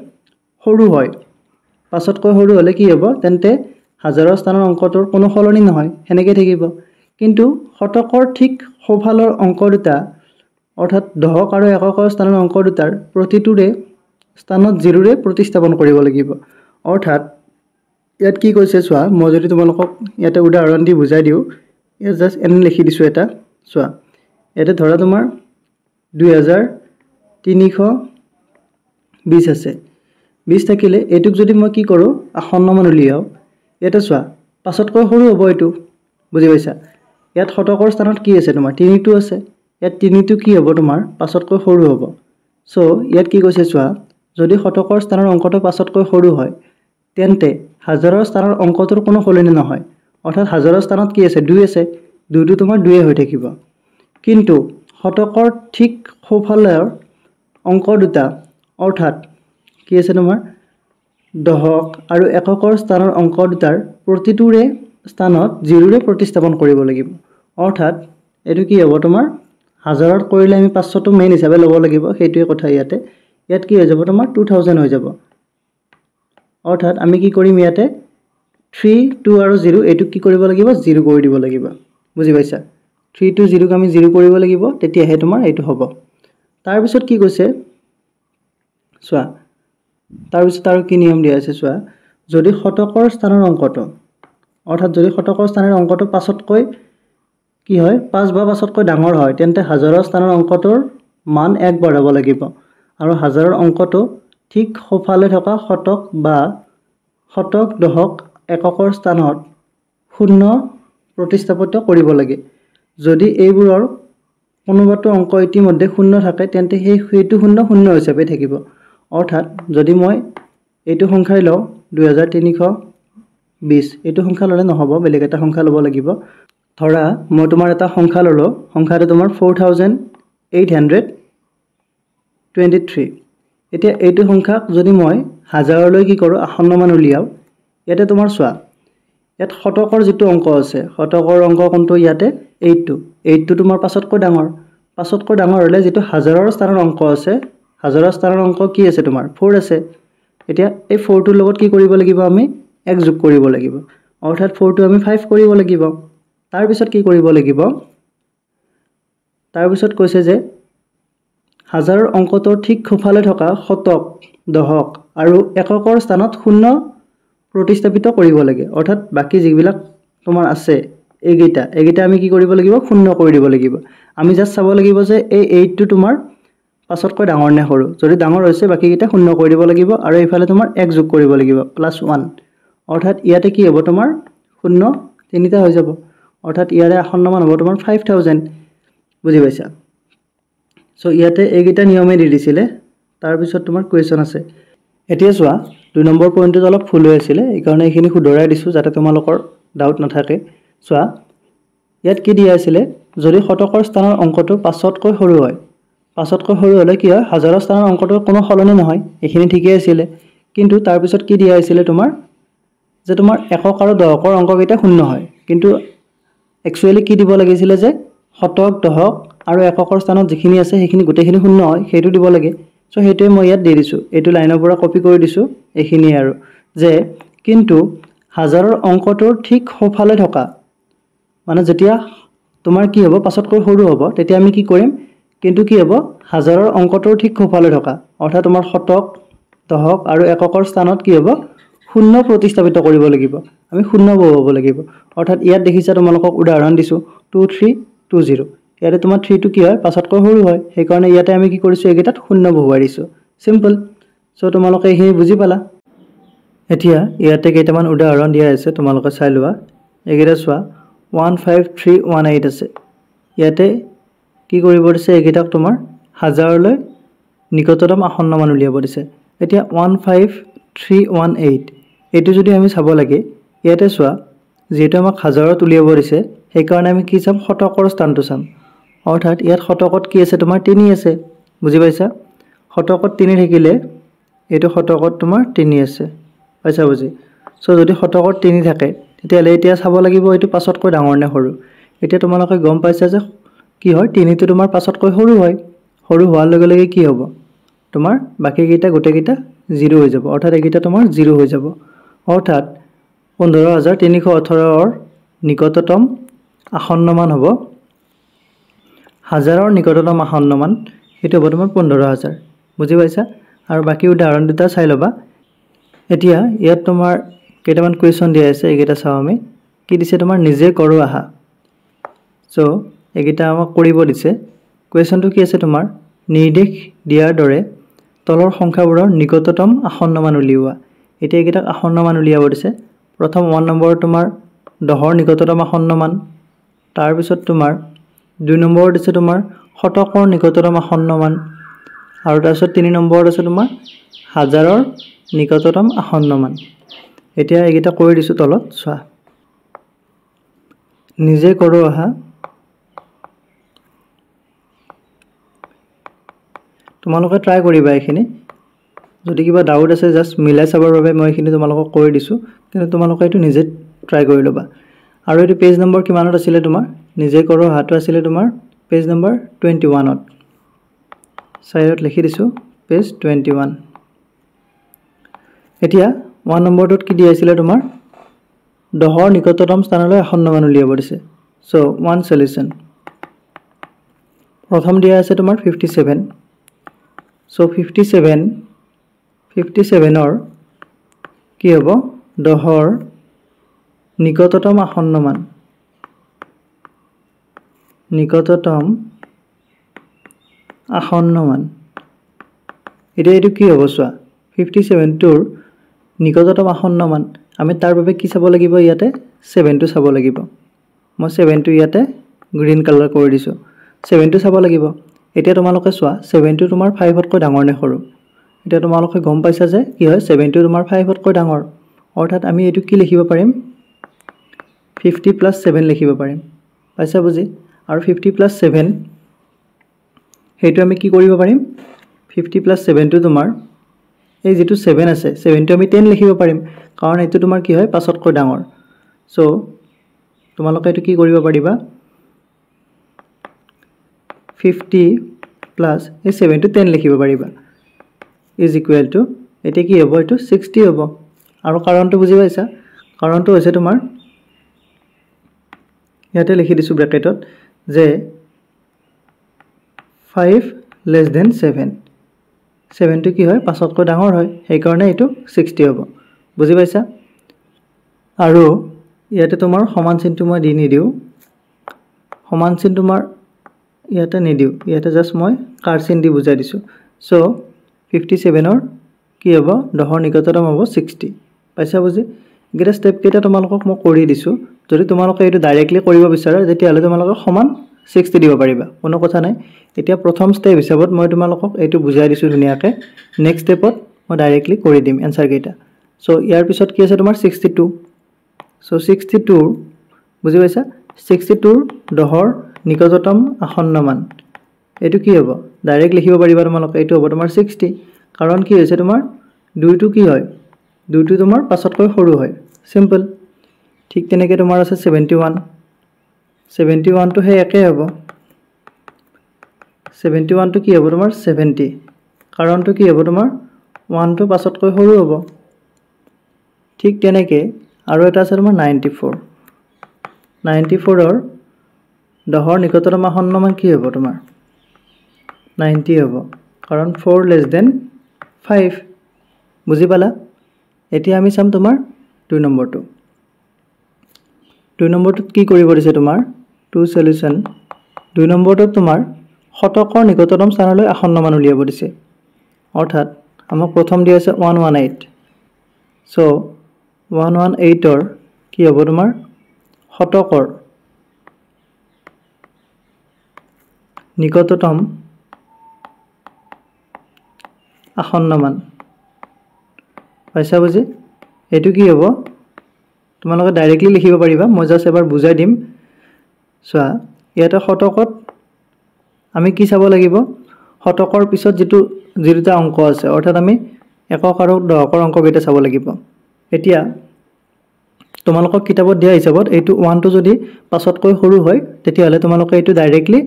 সৰু হয় পাছতকৈ সৰু হলে কি হ'ব তেন্তে হাজাৰৰ স্থানৰ অংকটোৰ কোনো সলনি নহয় হেনেকৈ থাকিব কিন্তু শতকৰ ঠিক সোঁফালৰ অংক দুটা অৰ্থাৎ দশক আৰু এককৰ স্থানৰ অংক দুটাৰ প্ৰতিটোৰে স্থানত 0 ৰে প্ৰতিস্থাপন কৰিব লাগিব অৰ্থাৎ ইয়াত কি কৈছে চোৱা মই যদি তোমালোকক ইয়াতে উদাহৰণ দি বুজাই দিও ইয়াত জাস্ট এনে লিখি দিছো এটা চোৱা ইয়াতে ধৰা তোমাৰ 2320 আছে 20 থাকিলে এটুক যদি মই কি কৰো আসন্ন মান উলিয়াও এটা চোৱা পাছতকৈ সৰু হ'ব এটো বুজি পাইছা ইয়াত শতকৰ স্থানত কি আছে তোমাৰ 3 টো আছে ইয়াত 3 টো কি হ'ব তোমাৰ পাছতকৈ সৰু হ'ব সো ইয়াত কি কৈছে চোৱা যদি শতকৰ স্থানৰ অংকটো পাছতকৈ সৰু হয় তেন্তে হাজাৰৰ স্থানৰ অংকটোৰ কোনো সলনি নহয় অৰ্থাৎ হাজাৰৰ স্থানত কি আছে 2 আছে 2 টো তোমাৰ 2 হৈ থাকিব কিন্তু শতকৰ ঠিক সোঁফালৰ অংক দুটা অৰ্থাৎ কি আছে তোমাৰ দশক আৰু এককৰ স্থানৰ অংক দুটাৰ প্ৰতিটোৰে স্থানত 0 ৰে প্ৰতিস্থাপন কৰিব লাগিব অৰ্থাৎ এটো কি হ'ব তোমাৰ হাজাৰত কৰিলে আমি 500 টো মেইন হিচাপে ল'ব লাগিব হেতুৱে কথা ইয়াত কি হৈ যাব তোমাৰ 2000 হৈ যাব অৰ্থাৎ আমি কি কৰিম ইয়াতে 3 2 আৰু 0 এটো কি কৰিব লাগিব 0 কৰি দিব লাগিব বুজি পাইছা 3 to 0 ক আমি 0 কৰিব লাগিব তেতিয়া হে তোমাৰ এটো হ'ব তাৰ পিছত কি কৈছে চোৱা তাৰ পিছত আৰু কি নিয়ম দিয়া আছে চোৱা যদি শতকৰ স্থানৰ অংকটো অৰ্থাৎ যদি শতকৰ স্থানৰ অংকটো পাছতকৈ কি হয় 5 বা পাছতকৈ ডাঙৰ হয় তেন্তে হাজাৰৰ স্থানৰ অংকটোৰ মান 1 বঢ়াব লাগিব আৰু হাজাৰৰ অংকটো ঠিক সোঁফালে থকা শতক বা শতক দশক এককৰ স্থানত 0 প্ৰতিস্থাপিত কৰিব লাগে যদি এইবোৰৰ কোনোবাটো অংক ইতিমধ্যে 0 থাকে তেন্তে হেতু 0 হিচাপে থাকিব অৰ্থাৎ যদি মই এইটো সংখ্যাই লও 2320 এইটো সংখ্যা ললে নহব বেলেগ এটা সংখ্যা লব লাগিব ধৰা মই তোমাৰ এটা সংখ্যা ললো সংখ্যাটো তোমাৰ 4823 এতিয়া এইটো সংখ্যাক যদি মই হাজাৰলৈ কি কৰো আসন্ন মান উলিয়াও ইয়াতে তোমাৰ চোৱা ইয়াত শতকৰ যিটো অংক আছে শতকৰ অংক কোনটো ইয়াতে 8টো 8টো তোমাৰ 5তকৈ ডাঙৰ 5তকৈ ডাঙৰ হলে যিটো হাজাৰৰ স্থানৰ অংক আছে হাজাৰৰ স্থানৰ অংক কি আছে তোমাৰ 4 আছে এতিয়া এই 4টোৰ লগত কি কৰিব লাগিব আমি 1 যোগ কৰিব লাগিব অৰ্থাৎ 4টো আমি 5 কৰিব লাগিব তাৰ পিছত কি কৰিব লাগিব তাৰ পিছত কৈছে যে হাজাৰৰ অংকটোৰ ঠিক সোঁফালে থকা শতক দশক আৰু এককৰ স্থানত শূন্য প্ৰতিস্থাপিত কৰিব লাগে অৰ্থাৎ বাকি যিবিলাক তোমাৰ আছে এইগিটা আমি কি কৰিব লাগিব শূন্য কৰি দিব লাগিব আমি জাস্ট চাব লাগিব যে এই 8টো তোমাৰ 5তকৈ ডাঙৰ নে সৰু যদি ডাঙৰ হৈছে বাকিগিটা শূন্য কৰি দিব লাগিব আৰু এইফালে তোমাৰ 1 যোগ কৰিব লাগিব +1 অৰ্থাৎ ইয়াতে কি হ'ব তোমাৰ শূন্য তিনিটা হৈ যাব অৰ্থাৎ ইয়াৰে আসন্নমান হ'ব তোমাৰ 5000 বুজি পাইছা সো ইয়াতে এইগিটা নিয়মে দি দিছিলে তাৰ পিছত তোমাৰ কোৱেশ্চন আছে এতিয়া চোৱা 2 নম্বৰ পইণ্টত অলপ ভুল হৈ আছিল এই কাৰণে এইখিনি শুধৰাই দিছো যাতে তোমালোকৰ ডাউট নাথাকে চোৱা ইয়াত কি দিয়া আছিল যদি শতকৰ স্থানৰ অংকটো 5তকৈ সৰু হয় 5তকৈ সৰু হলে কি হয় হাজাৰৰ স্থানৰ অংকটোৰ কোনো সলনি নহয় এইখিনি ঠিকই আছিল কিন্তু তাৰ পিছত কি দিয়া আছিল তোমাৰ যে তোমাৰ একক আৰু দশকৰ অংককেইটা শূন্য হয় কিন্তু একচুয়ালি কি দিব লাগিছিল যে শতক দশক আৰু এককৰ স্থানত যিখিনি আছে সেইখিনি গোটেইখিনি শূন্য হয় সেইটো দিব লাগে সো হেতুৱে মই ইয়াত দি দিছো এটো লাইনৰ পৰা কপি কৰি দিছো এইখিনি আৰু যে কিন্তু হাজাৰৰ অংকটোৰ ঠিক সোঁফালে থকা মানে যেতিয়া তোমাৰ কি হ'ব 5তকৈ সৰু হ'ব তেতিয়া আমি কি কৰিম কিন্তু কি হ'ব হাজাৰৰ অংকটোৰ ঠিক সোঁফালে থকা অৰ্থাৎ তোমাৰ শতক দশক আৰু এককৰ স্থানত কি হ'ব শূন্য প্ৰতিস্থাপিত কৰিব লাগিব আমি শূন্য বহুৱাব লাগিব অৰ্থাৎ ইয়াত দেখিছা তোমালোকক উদাহৰণ দিছো 2320 ইয়াতে তোমাৰ 3 টো কি হয় 5তকৈ সৰু হয় সেই কাৰণে ইয়াতে আমি কি কৰিছো এগিটাত শূন্য বহুৱাই দিছো সিম্পল সো তোমালোকে এই বুজি পালা এতিয়া ইয়াতে কেইটামান উদাহৰণ দিয়া আছে তোমালোকে চাই লোৱা এগিটা চোৱা 15318 আছে ইয়াতে কি কৰিব দিছে এগিটাক তোমাৰ হাজাৰলৈ নিকটতম আসন্ন মান উলিয়াব দিছে এতিয়া 15318 এটো যদি আমি চাব লাগে ইয়াতে চোৱা যেটো আমাক হাজাৰত উলিয়াব দিছে সেই কাৰণে আমি কি চাম শতকৰ স্থানটো চাম অৰ্থাৎ ইয়াত শতকত কি আছে তোমাৰ 3 আছে বুজি পাইছা শতকত 3 থাকিলে এটো শতকত তোমাৰ 3 আছে পাইছা বুজি সো যদি শতকত 3 থাকে তেতিয়ালে এতিয়া চাব লাগিব এটো 5তকৈ ডাঙৰ নে সৰু এতিয়া তোমালোকে গম পাইছা যে কি হয় 3 টো তোমাৰ 5তকৈ সৰু হয় সৰু হোৱাৰ লগে লগে কি হ'ব তোমাৰ বাকিগিটা গোটেইগিটা 0 হৈ যাব অৰ্থাৎ এগিটা তোমাৰ 0 হৈ যাব অৰ্থাৎ 15318 ৰ নিকটতম আসন্ন মান হ'ব হাজাৰৰ নিকটতম আসন্ন মান এটো হ'ব তোমাৰ 15000 বুজি পাইছা আৰু বাকি উদাহৰণ দুটা চাই লবা এতিয়া ইয়াত তোমাৰ কেইটামান কোৱেশ্চন দিয়া আছে এগিটা চাও আমি কি দিছে তোমাৰ নিজে কৰো আহা সো এগিটা আমাক কৰিব দিছে কোৱেশ্চনটো কি আছে তোমাৰ নিৰ্দেশ দিয়াৰ দৰে তলৰ সংখ্যাবোৰৰ নিকটতম আসন্ন মান উলিওৱা এতিয়া এগিটা আসন্ন মান উলিয়াব দিছে প্ৰথম 1 নম্বৰ তোমাৰ 10ৰ নিকটতম আসন্ন মান তাৰ পিছত তোমাৰ 2 নম্বৰ দিছে তোমাৰ শতকৰ নিকটতম আসন্ন মান আৰু তাৰ পিছত 3 নম্বৰ আছে তোমাৰ হাজাৰৰ নিকটতম আসন্ন মান এতিয়া এগিটা কৰি দিছো তলত চোৱা নিজে কৰো আহা তোমালোকে ট্ৰাই কৰিবা এখিনি যদি কিবা ডাউট আছে জাস্ট মিলাই চাবৰ বাবে মই এখিনি তোমালোকক কৰি দিছো কিন্তু তোমালোকে এটো নিজে ট্ৰাই কৰি লবা আৰু এটো পেজ নম্বৰ কিমানত আছিল তোমাৰ নিজে কৰো হাটো আছিল তোমাৰ পেজ নম্বৰ 21 ত সাইডত লিখি দিছো পেজ 21 এতিয়া 1 নম্বৰটোত কি দিয়া আছিল তোমাৰ 10ৰ নিকটতম স্থানলৈ আসন্ন মান উলিয়াব দিছে সো ওয়ান সলিউশন প্ৰথম দিয়া আছে তোমাৰ 57 সো 57 ৰ কি হ'ব 10ৰ নিকটতম আসন্ন মান এতিয়া এটো কি হ'ব চোৱা 57 টোৰ নিকটতম আসন্ন মান আমি তাৰ বাবে কি চাব লাগিব ইয়াতে 7 টো চাব লাগিব মই 7 টো ইয়াতে গ্ৰীন কালাৰ কৰি দিছো 7 টো চাব লাগিব এতিয়া তোমালোকে চোৱা 7 টো তোমাৰ 5 তকৈ ডাঙৰ নে সৰু এতিয়া তোমালোকে গম পাইছা যে কি হয় 7 টো তোমাৰ 5 তকৈ ডাঙৰ অৰ্থাৎ আমি এটো কি লিখিব পাৰিম 50 + 7 লিখিব পাৰিম পাইছা বুজি আৰু 50 + 7 হেতু আমি কি কৰিব পাৰিম 50 + 7 টো তোমাৰ এই যেটো 7 আছে 7 টো আমি 10 লিখিব পাৰিম কাৰণ এটো তোমাৰ কি হয় 5 তকৈ ডাঙৰ সো তোমালোকে এটো কি কৰিব পাৰিবা 50 প্লাস এই 7 টো 10 লিখিব পাৰিবা ইজ ইকুৱেল টু এটা কি হ'ব এটো 60 হ'ব আৰু কাৰণটো বুজি পাইছা কাৰণটো হৈছে তোমাৰ ইয়াতে লিখি দিছো ব্ৰ্যাকেটত যে 5 less than 7 7 টো কি হয় 5 তকৈ ডাঙৰ হয় সেই কাৰণে এটো 60 হ'ব বুজি পাইছা আৰু ইয়াতে তোমাৰ সমান চিনটো মই দি নিদিও সমান চিন তোমাৰ ইয়াতে নিদিও ইয়াতে জাস্ট মই কাৰ চিন দি বুজাই দিছো সো 57 ৰ কি হ'ব 10 ৰ নিকটতম হ'ব 60 পাইছা বুজি গেটা স্টেপ কেটা তোমালোকক মই কৰি দিছো যদি তোমালোকে এটো ডাইৰেক্টলি কৰিব বিচাৰা যেতিয়া হলে তোমালোকে সমান 60 দিব পাৰিবা কোনো কথা নাই এতিয়া প্ৰথম স্টেপ হিচাপত মই তোমালোকক এটো বুজাই দিছো ধুনিয়াকে নেক্সট স্টেপত মই ডাইৰেক্টলি কৰি দিম আনসাৰ কেটা সো ইয়াৰ পিছত কি আছে তোমাৰ 62 সো 62 বুজি পাইছা 62 10 ৰ নিকটতম আসন্ন মান এটো কি হ'ব ডাইৰেক্ট লিখিব পাৰিবা তোমালোকে এটো হ'ব তোমাৰ 60 কাৰণ কি হৈছে তোমাৰ দুইটো কি হয় দুইটো তোমাৰ 5 তকৈ সৰু হয় সিম্পল ঠিক তেনেকৈ তোমাৰ আছে 71 টো হে একে হ'ব 71 টো কি হ'ব তোমাৰ 70 কাৰণটো কি হ'ব তোমাৰ 1 টো 5 তকৈ সৰু হ'ব ঠিক তেনেকৈ আৰু এটা আছে তোমাৰ 94 ৰ 10 ৰ নিকটতম আসন্ন মান কি হ'ব তোমাৰ 90 হ'ব কাৰণ 4 less than 5 বুজি পালা এতিয়া আমি চাম তোমাৰ 2 নম্বৰটো 2 নম্বৰটোত কি কৰিব দিছে তোমাৰ টু সলিউশন 2 নম্বৰটোত তোমাৰ শতকৰ নিকটতম স্থানলৈ আসন্ন মান উলিয়াব দিছে অৰ্থাৎ আমাক প্ৰথম দিয়া আছে 118 সো 118 ৰ কি হ'ব তোমাৰ শতকৰ নিকটতম আসন্ন মান পাইছা বুজি এটো কি হ'ব তোমালোকে ডাইৰেক্টলি লিখিব পাৰিবা মই জাস্ট এবাৰ বুজাই দিম চোৱা ইয়াতে শতকত আমি কি চাব লাগিব শতকৰ পিছত যেটো দুটা অংক আছে অৰ্থাৎ আমি একক আৰু দশকৰ অংক কেইটা চাব লাগিব এতিয়া তোমালোকক কিতাপত দিয়া হিচাপত এইটো 1 টো যদি 5 তকৈ সৰু হয় তেতিয়া হলে তোমালোকে এইটো ডাইৰেক্টলি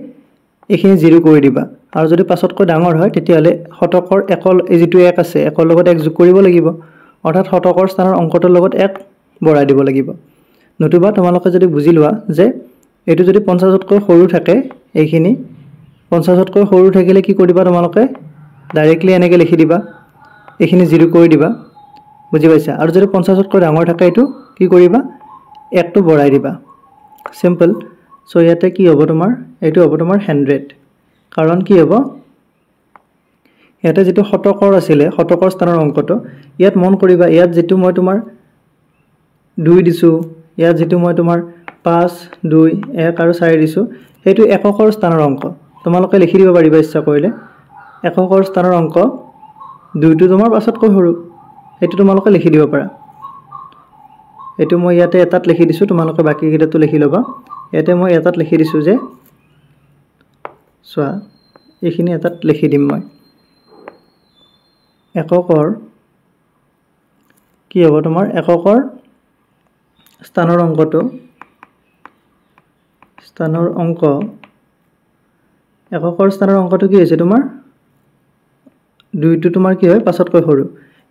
এখিনি 0 কৰি দিবা আৰু যদি 5 তকৈ ডাঙৰ হয় তেতিয়া হলে শতকৰ একল এই যেটো 1 আছে একল লগত 1 যোগ কৰিব লাগিব অৰ্থাৎ শতকৰ স্থানৰ অংকটোৰ লগত 1 বঢ়াই দিব লাগিব নতুবা তোমালোকে যদি বুজি লোৱা যে এটো যদি 50 তকৈ সৰু থাকে এইখিনি 50 তকৈ সৰু থাকিলে কি কৰিবা তোমালোকে ডাইৰেক্টলি এনেকৈ লিখি দিবা এইখিনি 0 কৰি দিবা বুজি পাইছা আৰু যদি 50 তকৈ ডাঙৰ থাকে এটো কি কৰিবা 1 টো বঢ়াই দিবা সিম্পল সো ইয়াতে কি হ'ব তোমাৰ এটো হ'ব তোমাৰ 100 কাৰণ কি হ'ব ইয়াতে যেটো শতকৰ আছিলে শতকৰ স্থানৰ অংকটো ইয়াত মন কৰিবা ইয়াত যেটো মই তোমাৰ 2 দিছো ইয়াত যেটো মই তোমাৰ 5 2 1 আৰু 4 দিছো হেতু এককৰ স্থানৰ অংক তোমালোকে লিখি দিব পাৰিবা ইচ্ছা কৰিলে এককৰ স্থানৰ অংক 2 টো তোমাৰ 5 তকৈ সৰু হেতু তোমালোকে লিখি দিব পাৰা এটো মই ইয়াতে এটাত লিখি দিছো তোমালোকে বাকি কেইটাটো লিখি লবা ইয়াতে মই এটাত লিখি দিছো যে সোৱা এইখিনি এটাত লিখি দিম মই এককৰ কি হ'ব তোমাৰ এককৰ স্থানৰ অংকটো এককৰ স্থানৰ অংকটো কি হৈছে তোমাৰ 2 টো তোমাৰ কি হয় 5 তকৈ সৰু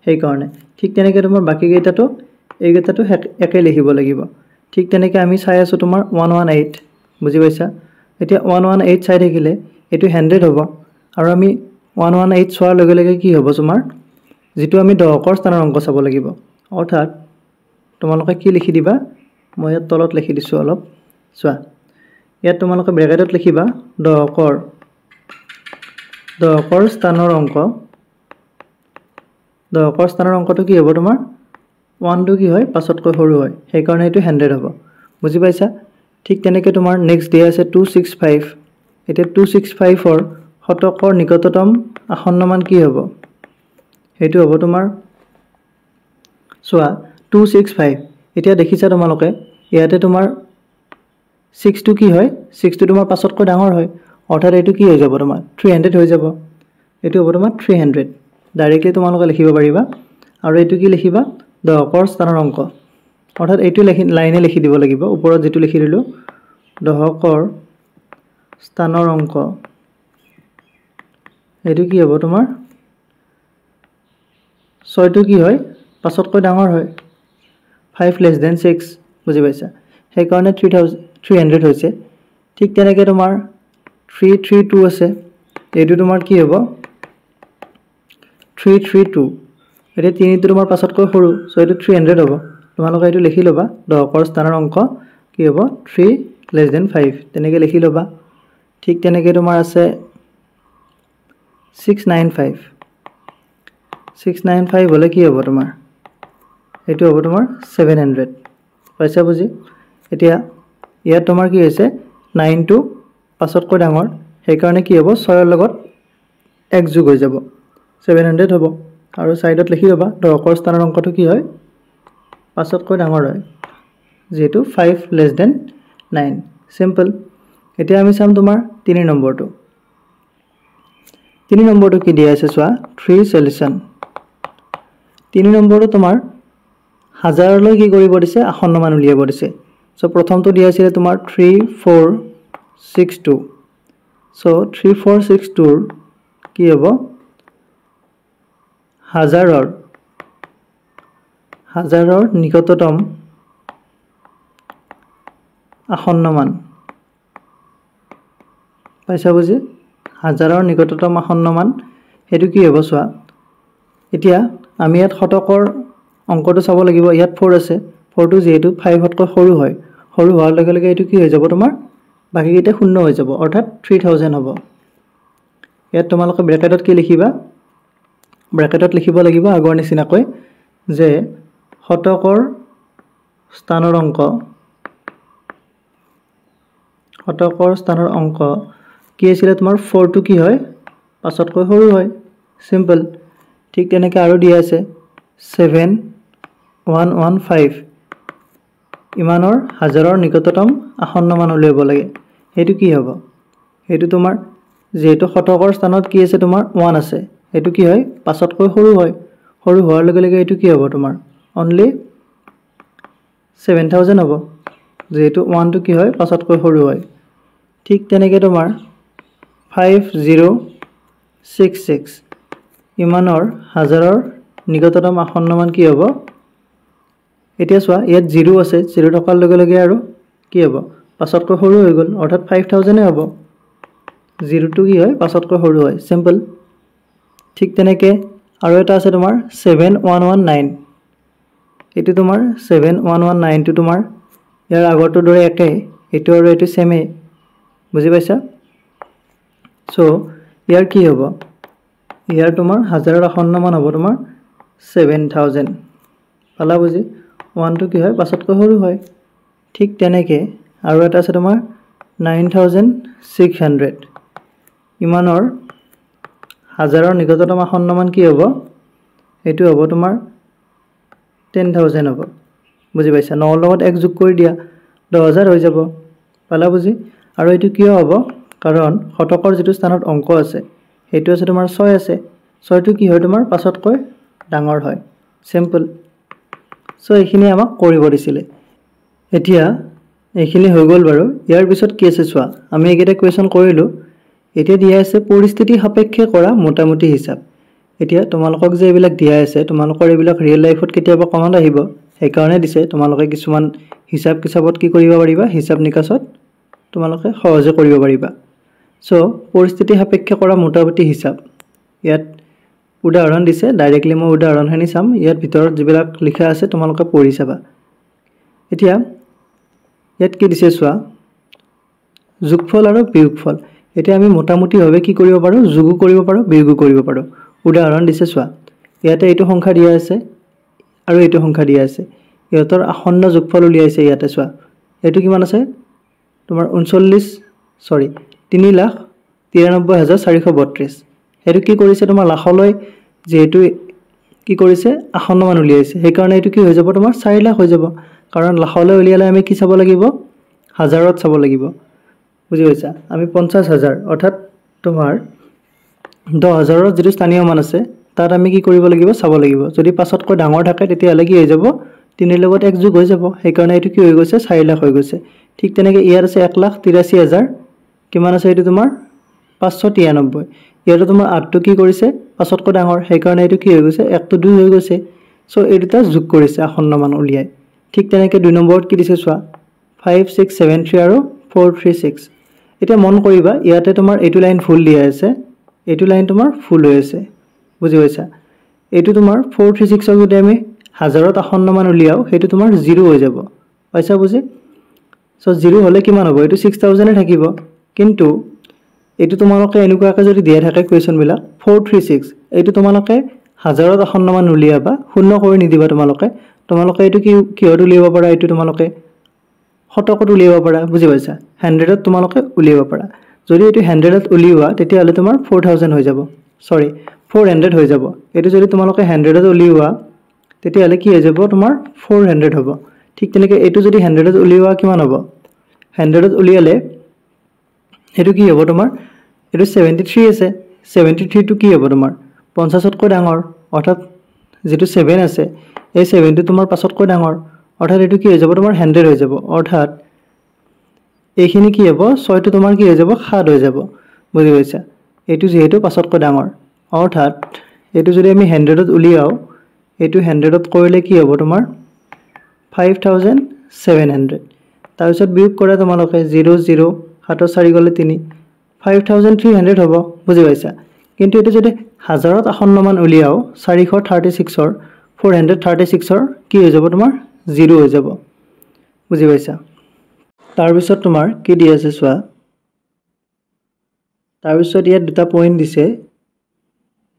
সেই কাৰণে ঠিক তেনেকৈ তোমাৰ বাকি কেইটাটো এই কেইটাটো একে লিখিব লাগিব ঠিক তেনেকৈ আমি চাই আছো তোমাৰ 118 বুজি পাইছা এতিয়া 118 চাই থাকিলে এটো 100 হ'ব আৰু আমি 118 চোৱাৰ লগে লগে কি হ'ব তোমাৰ যেটো আমি দশকৰ স্থানৰ অংক চাব লাগিব অৰ্থাৎ তোমালোকে কি লিখি দিবা মই ইয়াত তলত লিখি দিছো অলপ চোৱা ইয়াত তোমালোকে ব্ৰেকেটত লিখিবা দশকৰ স্থানৰ অংকটো কি হ'ব তোমাৰ 1 টো কি হয় 5 তকৈ সৰু হয় সেই কাৰণে এটো 100 হ'ব বুজি পাইছা ঠিক তেনেকৈ তোমাৰ নেক্সট দিয়া আছে 265 এটা 265 ৰ শতকৰ নিকটতম আসন্ন মান কি হ'ব হেতু হ'ব তোমাৰ চোৱা 265 এতিয়া দেখিছা তোমালোকে ইয়াতে তোমাৰ 6 টো কি হয় 6 টো তোমাৰ 5 তকৈ ডাঙৰ হয় অৰ্থাৎ এটো কি হৈ যাব তোমাৰ 300 হৈ যাব এটো হ'ব তোমাৰ 300 ডাইৰেক্টলি তোমালোকে লিখিব পাৰিবা আৰু এইটো কি লিখিবা দশকৰ স্থানৰ অংক অৰ্থাৎ এইটো লাইনে লিখি দিব লাগিব ওপৰত যেটো লিখি দিলো দশকৰ স্থানৰ অংক এইটো কি হ'ব তোমাৰ 6 টো কি হয় 5 তকৈ ডাঙৰ হয় 5 less than 6 বুজি পাইছা সেই কাৰণে 300 হৈছে ঠিক তেনেকৈ তোমাৰ 332 আছে এইটো তোমাৰ কি হ'ব 332 এটা 3 টো তোমাৰ 5 তকৈ সৰু সো এইটো 300 হ'ব তোমালোকে এইটো লিখি লবা দশকৰ স্থানৰ অংক কি হ'ব 3 less than 5 তেনেকৈ লিখি লবা ঠিক তেনেকৈ তোমাৰ আছে 695 হলে কি হ'ব তোমাৰ এইটো হ'ব তোমাৰ 700 পাইছা বুজি এতিয়া ইয়াত তোমাৰ কি হৈছে 9 টো 5 তকৈ ডাঙৰ সেই কাৰণে কি হ'ব 6 ৰ লগত 1 যোগ হৈ যাব 700 হ'ব আৰু সাইডত লিখি লবা দশকৰ স্থানৰ অংকটো কি হয় 5 তকৈ ডাঙৰ হয় যেটো 5 less than 9 সিম্পল এতিয়া আমি চাম তোমাৰ 3 নম্বৰটো 3 নম্বৰটো কি দিয়া আছে চোৱা 3 সলিউশন 3 নম্বৰটো তোমাৰ হাজাৰলৈ কি কৰিব দিছে আসন্ন মান উলিয়াব দিছে সো প্ৰথমটো দিয়া আছিল তোমাৰ 3462 সো 3462 কি হ'ব হাজাৰৰ নিকটতম আসন্ন মান পাইছা বুজি হাজাৰৰ নিকটতম আসন্ন মান হেতু কি হ'ব চোৱা এতিয়া আমি ইয়াত শতকৰ অংকটো চাব লাগিব ইয়াত 4 আছে 4 টো যেহেতু 5 তকৈ সৰু হয় সৰু হোৱাৰ লগে লগে এটো কি হৈ যাব তোমাৰ বাকি কেইটা শূন্য হৈ যাব অৰ্থাৎ 3000 হ'ব ইয়াত তোমালোকে ব্ৰেকেটত কি লিখিবা ব্ৰেকেটত লিখিব লাগিব আগৰ নিচিনাকৈ যে শতকৰ স্থানৰ অংক কি আছিল তোমাৰ 4 টো কি হয় 5 তকৈ সৰু হয় সিম্পল ঠিক তেনেকৈ আৰু দিয়া আছে 7115 ইমানৰ হাজাৰৰ নিকটতম আসন্ন মান উলিয়াব লাগে হেতু কি হ'ব হেতু তোমাৰ যেটো শতকৰ স্থানত কি আছে তোমাৰ 1 আছে হেতু কি হয় 5 তকৈ সৰু হয় সৰু হোৱাৰ লগে লগে এটো কি হ'ব তোমাৰ অনলি 7000 হ'ব যেটো 1 টো কি হয় 5 তকৈ সৰু হয় ঠিক তেনেকৈ তোমাৰ 5066 ইমানৰ হাজাৰৰ নিকটতম আসন্ন মান কি হ'ব এতিয়া চোৱা ইয়াত 0 আছে 0 থকাৰ লগে লগে আৰু কি হ'ব 5 তকৈ সৰু হৈ গ'ল অৰ্থাৎ 5000 এ হ'ব 0 টো কি হয় 5 তকৈ সৰু হয় সিম্পল ঠিক তেনেকৈ আৰু এটা আছে তোমাৰ 7119 এটো তোমাৰ 7119 টো তোমাৰ ইয়াৰ আগৰটো দৰে একে এটো আৰু এটো সেমে বুজি পাইছা সো ইয়াৰ কি হ'ব ইয়াৰ তোমাৰ হাজাৰৰ আসন্ন মান হ'ব তোমাৰ 7000 পালা বুজি 1 টো কি হয় 5 তকৈ সৰু হয় ঠিক তেনেকৈ আৰু এটা আছে তোমাৰ 9600 ইমানৰ হাজাৰৰ নিকটতম আসন্ন মান কি হ'ব এটো হ'ব তোমাৰ 10000 হ'ব বুজি পাইছা 9 লগত 1 যোগ কৰি দিয়া 10000 হৈ যাব পালা বুজি আৰু এটো কিয় হ'ব কাৰণ শতকৰ যেটো স্থানত অংক আছে হেতু আছে তোমাৰ 6 আছে 6 টো কি হয় তোমাৰ 5 তকৈ ডাঙৰ হয় সিম্পল সো এইখিনি আমাক কৰিব দিছিলে এতিয়া এইখিনি হৈ গ'ল বাৰু ইয়াৰ পিছত কি আছে চোৱা আমি এইকেইটা কোৱেশ্চন কৰিলো এতিয়া দিয়া আছে পৰিস্থিতি সাপেক্ষে কৰা মোটামুটি হিচাপ এতিয়া তোমালোকক যে এইবিলাক দিয়া আছে তোমালোকৰ এইবিলাক ৰিয়েল লাইফত কেতিয়াবা কমন আহিব সেই কাৰণে দিছে তোমালোকে কিছুমান হিচাপত কি কৰিব পাৰিবা হিচাপ নিকাছত তোমালোকে সহজে কৰিব পাৰিবা সো পৰিস্থিতি সাপেক্ষে কৰা মোটামুটি হিচাপ ইয়াত উদাহৰণ দিছে ডাইৰেক্টলি মই উদাহৰণখিনি চাম ইয়াত ভিতৰত যিবিলাক লিখা আছে তোমালোকে পঢ়ি চাবা এতিয়া ইয়াত কি দিছে চোৱা যোগফল আৰু বিয়োগফল এতিয়া আমি মোটামুটি ভাবে কি কৰিব পাৰো যোগও কৰিব পাৰো বিয়োগও কৰিব পাৰো উদাহৰণ দিছে চোৱা ইয়াতে এইটো সংখ্যা দিয়া আছে আৰু এইটো সংখ্যা দিয়া আছে ইহতৰ আসন্ন যোগফল উলিয়াইছে ইয়াতে চোৱা এটো কিমান আছে তোমাৰ 3,93,432 এটো কি কৰিছে তোমাৰ লাখলৈ যেহেতু কি কৰিছে আসন্ন মান উলিয়াইছে সেই কাৰণে এটো কি হৈ যাব তোমাৰ 4 লাখ হৈ যাব কাৰণ লাখলৈ উলিয়ালে আমি কি চাব লাগিব হাজাৰত চাব লাগিব বুজি পাইছা আমি 50000 অৰ্থাৎ তোমাৰ 10000ৰ যেটো স্থানীয় মান আছে তাত আমি কি কৰিব লাগিব চাব লাগিব যদি 5তকৈ ডাঙৰ থাকে তেতিয়াহলে কি হৈ যাব 3 ৰ লগত 1 যোগ হৈ যাব সেই কাৰণে এটো কি হৈ গৈছে 4 লাখ হৈ গৈছে ঠিক তেনেকৈ ইয়াৰ আছে 1,83,000 কিমান আছে এটো তোমাৰ 593 ইয়াৰ তোমাৰ 8 টো কি কৰিছে 5তকৈ ডাঙৰ সেই কাৰণে এটো কি হৈ গৈছে 1 টো 2 হৈ গৈছে সো এটোটা যোগ কৰিছে আসন্ন মান উলিয়াই ঠিক তেনেকৈ 2 নম্বৰত কি দিছে চোৱা 5673 আৰু 436 এটা মন কৰিবা ইয়াতে তোমাৰ এটো লাইন ফুল দিয়া আছে এটো লাইন তোমাৰ ফুল হৈ আছে বুজি পাইছা এটো তোমাৰ 436 যদি আমি হাজাৰত আসন্ন মান উলিয়াও হেতু তোমাৰ 0 হৈ যাব পাইছা বুজি সো 0 হলে কিমান হ'ব এটো 6000 এ থাকিব কিন্তু এটো তোমালোকে এনেকুৱাকৈ যদি দিয়া থাকে কোৱেশ্চন বিলাক 436 এটো তোমালোকে হাজাৰত আসন্ন মান উলিয়াবা শূন্য কৰি নিদিবা তোমালোকে এটো কি হৰ উলিয়াব পাৰা এটো তোমালোকে শতকত উলিয়াব পাৰা বুজি পাইছা 100ত তোমালোকে উলিয়াব পাৰা যদি এটো 100ত উলিওৱা তেতিয়াহলে তোমাৰ 4000 হৈ যাব সৰি 400 হৈ যাব এটো যদি তোমালোকে 100ত উলিওৱা তেতিয়াহলে কি হৈ যাব তোমাৰ 400 হ'ব ঠিক তেনেকৈ এটো যদি 100ত উলিওৱা কিমান হ'ব 100ত উলিয়ালে এটো কি হ'ব তোমাৰ এটো 73 আছে 73 টো কি হ'ব তোমাৰ 50তকৈ ডাঙৰ অৰ্থাৎ যেটো 7 আছে এই 7 টো তোমাৰ 5তকৈ ডাঙৰ অৰ্থাৎ এটো কি হৈ যাব তোমাৰ 100 হৈ যাব অৰ্থাৎ এইখিনি কি হ'ব 6 টো তোমাৰ কি হৈ যাব 7 হৈ যাব বুজি পাইছা এটো যেহেতু 5তকৈ ডাঙৰ অৰ্থাৎ এটো যদি আমি 100ত উলিয়াও এটো 100ত কৰিলে কি হ'ব তোমাৰ 5700 তাৰ পিছত বিয়োগ কৰা তোমালোকে 0 0 7 4 গলে 3 5300 হ'ব বুজি পাইছা কিন্তু এটো যদি হাজাৰত আসন্ন মান উলিয়াও 436 ৰ 436 ৰ কি হৈ যাব তোমাৰ 0 হৈ যাব বুজি পাইছা তাৰ পিছত তোমাৰ কি দি আছে চোৱা তাৰ পিছত ইয়াত দুটা পইণ্ট দিছে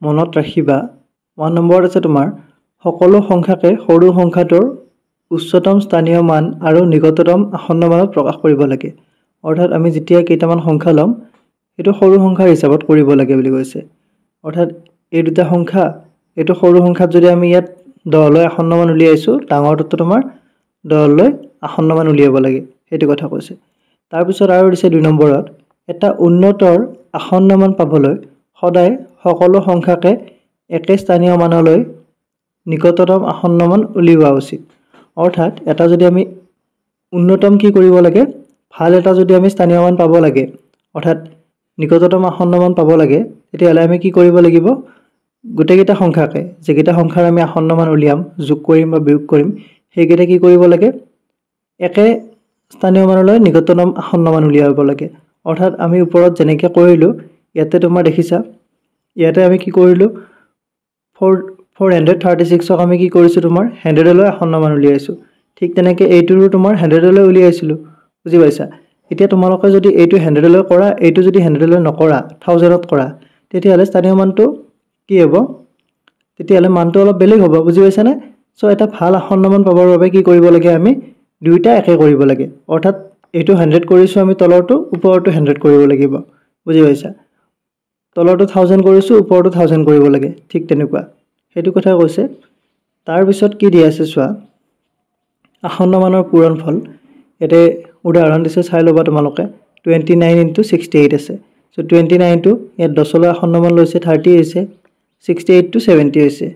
মনত ৰাখিবা 1 নম্বৰত আছে তোমাৰ সকলো সংখ্যাকে সৰু সংখ্যাটোৰ উচ্চতম স্থানীয় মান আৰু নিকটতম আসন্ন মানত প্ৰকাশ কৰিব লাগে অৰ্থাৎ আমি যেতিয়া কেইটামান সংখ্যা লম এটো সৰু সংখ্যাৰ হিচাপত কৰিব লাগে বুলি কৈছে অৰ্থাৎ এই দুটা সংখ্যা এটো সৰু সংখ্যাত যদি আমি ইয়াত 10 লৈ আসন্ন মান উলিয়াইছো ডাঙৰটো তোমাৰ 10 লৈ আসন্ন মান উলিয়াব লাগে হেতু কথা কৈছে তাৰ পিছত আৰু দিছে 2 নম্বৰত এটা উন্নতৰ আসন্ন মান পাবলৈ সদায় সকলো সংখ্যাকে একে স্থানীয় মানলৈ নিকটতম আসন্ন মান উলিওৱা উচিত অৰ্থাৎ এটা যদি আমি উন্নতম কি কৰিব লাগে ভাল এটা যদি আমি স্থানীয় মান পাব লাগে অৰ্থাৎ নিকটতম আসন্ন মান পাব লাগে তেতিয়াহলে আমি কি কৰিব লাগিব গোটেইকেইটা সংখ্যাকে যেকেইটা সংখ্যাৰ আমি আসন্ন মান উলিয়াম যোগ কৰিম বা বিয়োগ কৰিম সেইকেইটা কি কৰিব লাগে একে স্থানীয় মানলৈ নিকটতম আসন্ন মান উলিয়াব লাগে অৰ্থাৎ আমি ওপৰত যেনেকৈ কৰিলো ইয়াতে তোমাৰ দেখিছা ইয়াতে আমি কি কৰিলো 436ক আমি কি কৰিছো তোমাৰ 100 লৈ আসন্ন মান উলিয়াইছো ঠিক তেনেকৈ এইটোৰো তোমাৰ 100 লৈ উলিয়াইছিলো বুজি পাইছা এতিয়া তোমালোকে যদি এইটো 100 লৈ কৰা এইটো যদি 100 লৈ নকৰা 1000ত কৰা তেতিয়াহলে স্থানীয় মানটো কি হ'ব তেতিয়াহলে মানটো অলপ বেলেগ হ'ব বুজি পাইছা নে সো এটা ভাল আসন্ন মান পাবৰ বাবে কি কৰিব লাগে আমি দুইটা একে কৰিব লাগে অৰ্থাৎ এইটো 100 কৰিছো আমি তলৰটো ওপৰটো 100 কৰিব লাগিব বুজি পাইছা তলৰটো 1000 কৰিছো ওপৰটো 1000 কৰিব লাগে ঠিক তেনেকুৱা হেতু কথা কৈছে তাৰ পিছত কি দি আছে চোৱা আসন্ন মানৰ পূৰণফল এতে উদাহৰণ দিছে চাই লবা তোমালোকে 29 * 68 আছে সো 29 টো ইয়াত 10 লৈ আসন্ন মান লৈছে 30 হৈছে 68 টো 70 হৈছে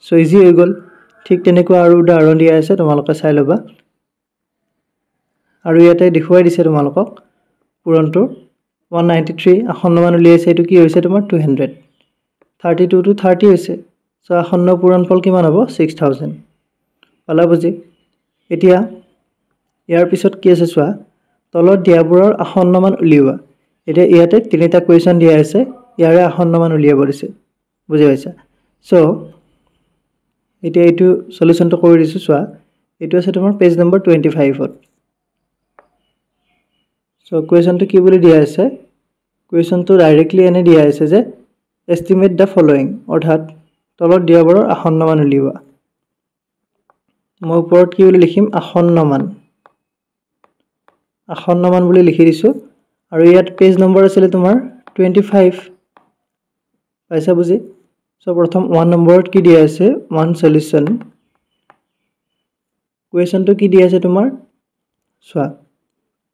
সো ইজি হৈ গল ঠিক তেনেকুৱা আৰু উদাহৰণ দিয়া আছে তোমালোকে চাই লবা আৰু ইয়াতে দেখুৱাই দিছে তোমালোকক পূৰণটো 193 আসন্ন মান উলিয়াইছে এটো কি হৈছে তোমাৰ 200 32 টো 30 হৈছে সো আসন্ন পূৰণফল কিমান হ'ব 6000 পালা বুজি এতিয়া ইয়াৰ পিছত কি আছে চোৱা তলত দিয়াবোৰৰ আসন্ন মান উলিওৱা এতিয়া ইয়াতে তিনিটা কোৱেশ্চন দিয়া আছে ইয়াৰে আসন্ন মান উলিয়াব দিছে বুজি পাইছা সো এতিয়া এইটো সলিউশনটো কৰি দিছো চোৱা এইটো আছে তোমাৰ পেজ নম্বৰ 25ত সো কোৱেশ্চনটো কি বুলি দিয়া আছে কোৱেশ্চনটো ডাইৰেক্টলি এনে দিয়া আছে যে এস্টিমেট দা ফলোইং অৰ্থাৎ তলত দিয়াবোৰৰ আসন্ন মান উলিওৱা মই ওপৰত কি বুলি লিখিম আসন্ন মান বুলি লিখি দিছো আৰু ইয়াত পেজ নম্বৰ আছিল তোমাৰ 25 পাইছা বুজি সো প্ৰথম 1 নম্বৰত কি দিয়া আছে ওয়ান সলিউশন কোৱেশ্চনটো কি দিয়া আছে তোমাৰ চোৱা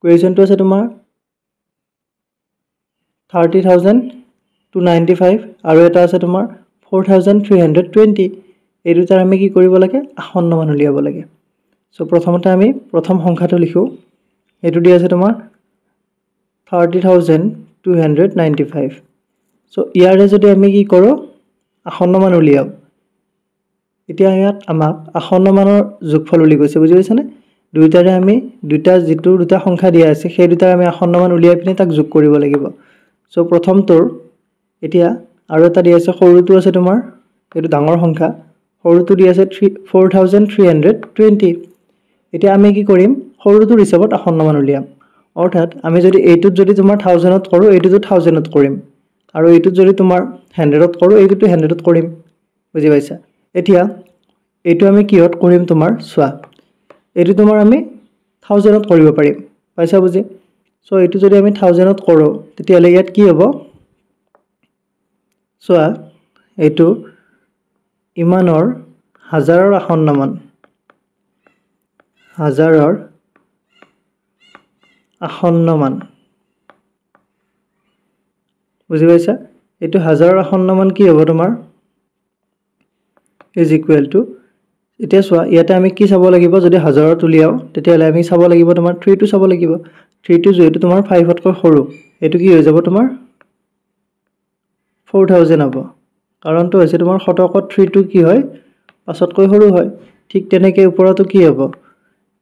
কোৱেশ্চনটো আছে তোমাৰ 30,000 to 95 আৰু এটা আছে তোমাৰ 4320 এই দুটাৰ আমি কি কৰিব লাগে আসন্ন মান উলিয়াব লাগে সো প্ৰথমতে আমি প্ৰথম সংখ্যাটো লিখো এটো দি আছে তোমাৰ 30295 সো ইয়াৰে যদি আমি কি কৰো আসন্ন মান উলিয়াও এতিয়া ইয়াত আমাক আসন্ন মানৰ যোগফল উলি গৈছে বুজি পাইছানে দুইটাৰে আমি দুটা সংখ্যা দিয়া আছে সেই দুটাৰ আমি আসন্ন মান উলিয়াই পিনে তাক যোগ কৰিব লাগিব সো প্ৰথমটোৰ এতিয়া আৰু এটা দি আছে সৰুটো আছে তোমাৰ এটো ডাঙৰ সংখ্যা সৰুটো দি আছে 4320 এতিয়া আমি কি কৰিম সৰুটোৰ হিচাপত আসন্ন মান উলিয়াম অৰ্থাৎ আমি যদি এইটোত যদি তোমাৰ 1000ত কৰো এইটোত 1000ত কৰিম আৰু এইটোত যদি তোমাৰ 100ত কৰো এইটোত 100ত কৰিম বুজি পাইছা এতিয়া এইটো আমি কিহত কৰিম তোমাৰ সোৱা এইটো তোমাৰ আমি 1000ত কৰিব পাৰিম পাইছা বুজি সো এইটো যদি আমি 1000ত কৰো তেতিয়ালে ইয়াত কি হ'ব সোৱা এইটো ইমানৰ হাজাৰৰ আসন্ন মান হাজাৰৰ আসন্ন মান বুজি পাইছা এইটো হাজাৰৰ আসন্ন মান কি হ'ব তোমাৰ is equal to এতিয়া সোৱা ইয়াতে আমি কি চাব লাগিব যদি হাজাৰত উলিয়াও তেতিয়ালে আমি চাব লাগিব তোমাৰ 3 টো চাব লাগিব 3 টো যেটো তোমাৰ 5 তকৈ সৰু এটো কি হৈ যাব তোমাৰ 4000 হ'ব কাৰণটো হৈছে তোমাৰ শতকত 3 টো কি হয় 5 তকৈ সৰু হয় ঠিক তেনেকৈ ওপৰতো কি হ'ব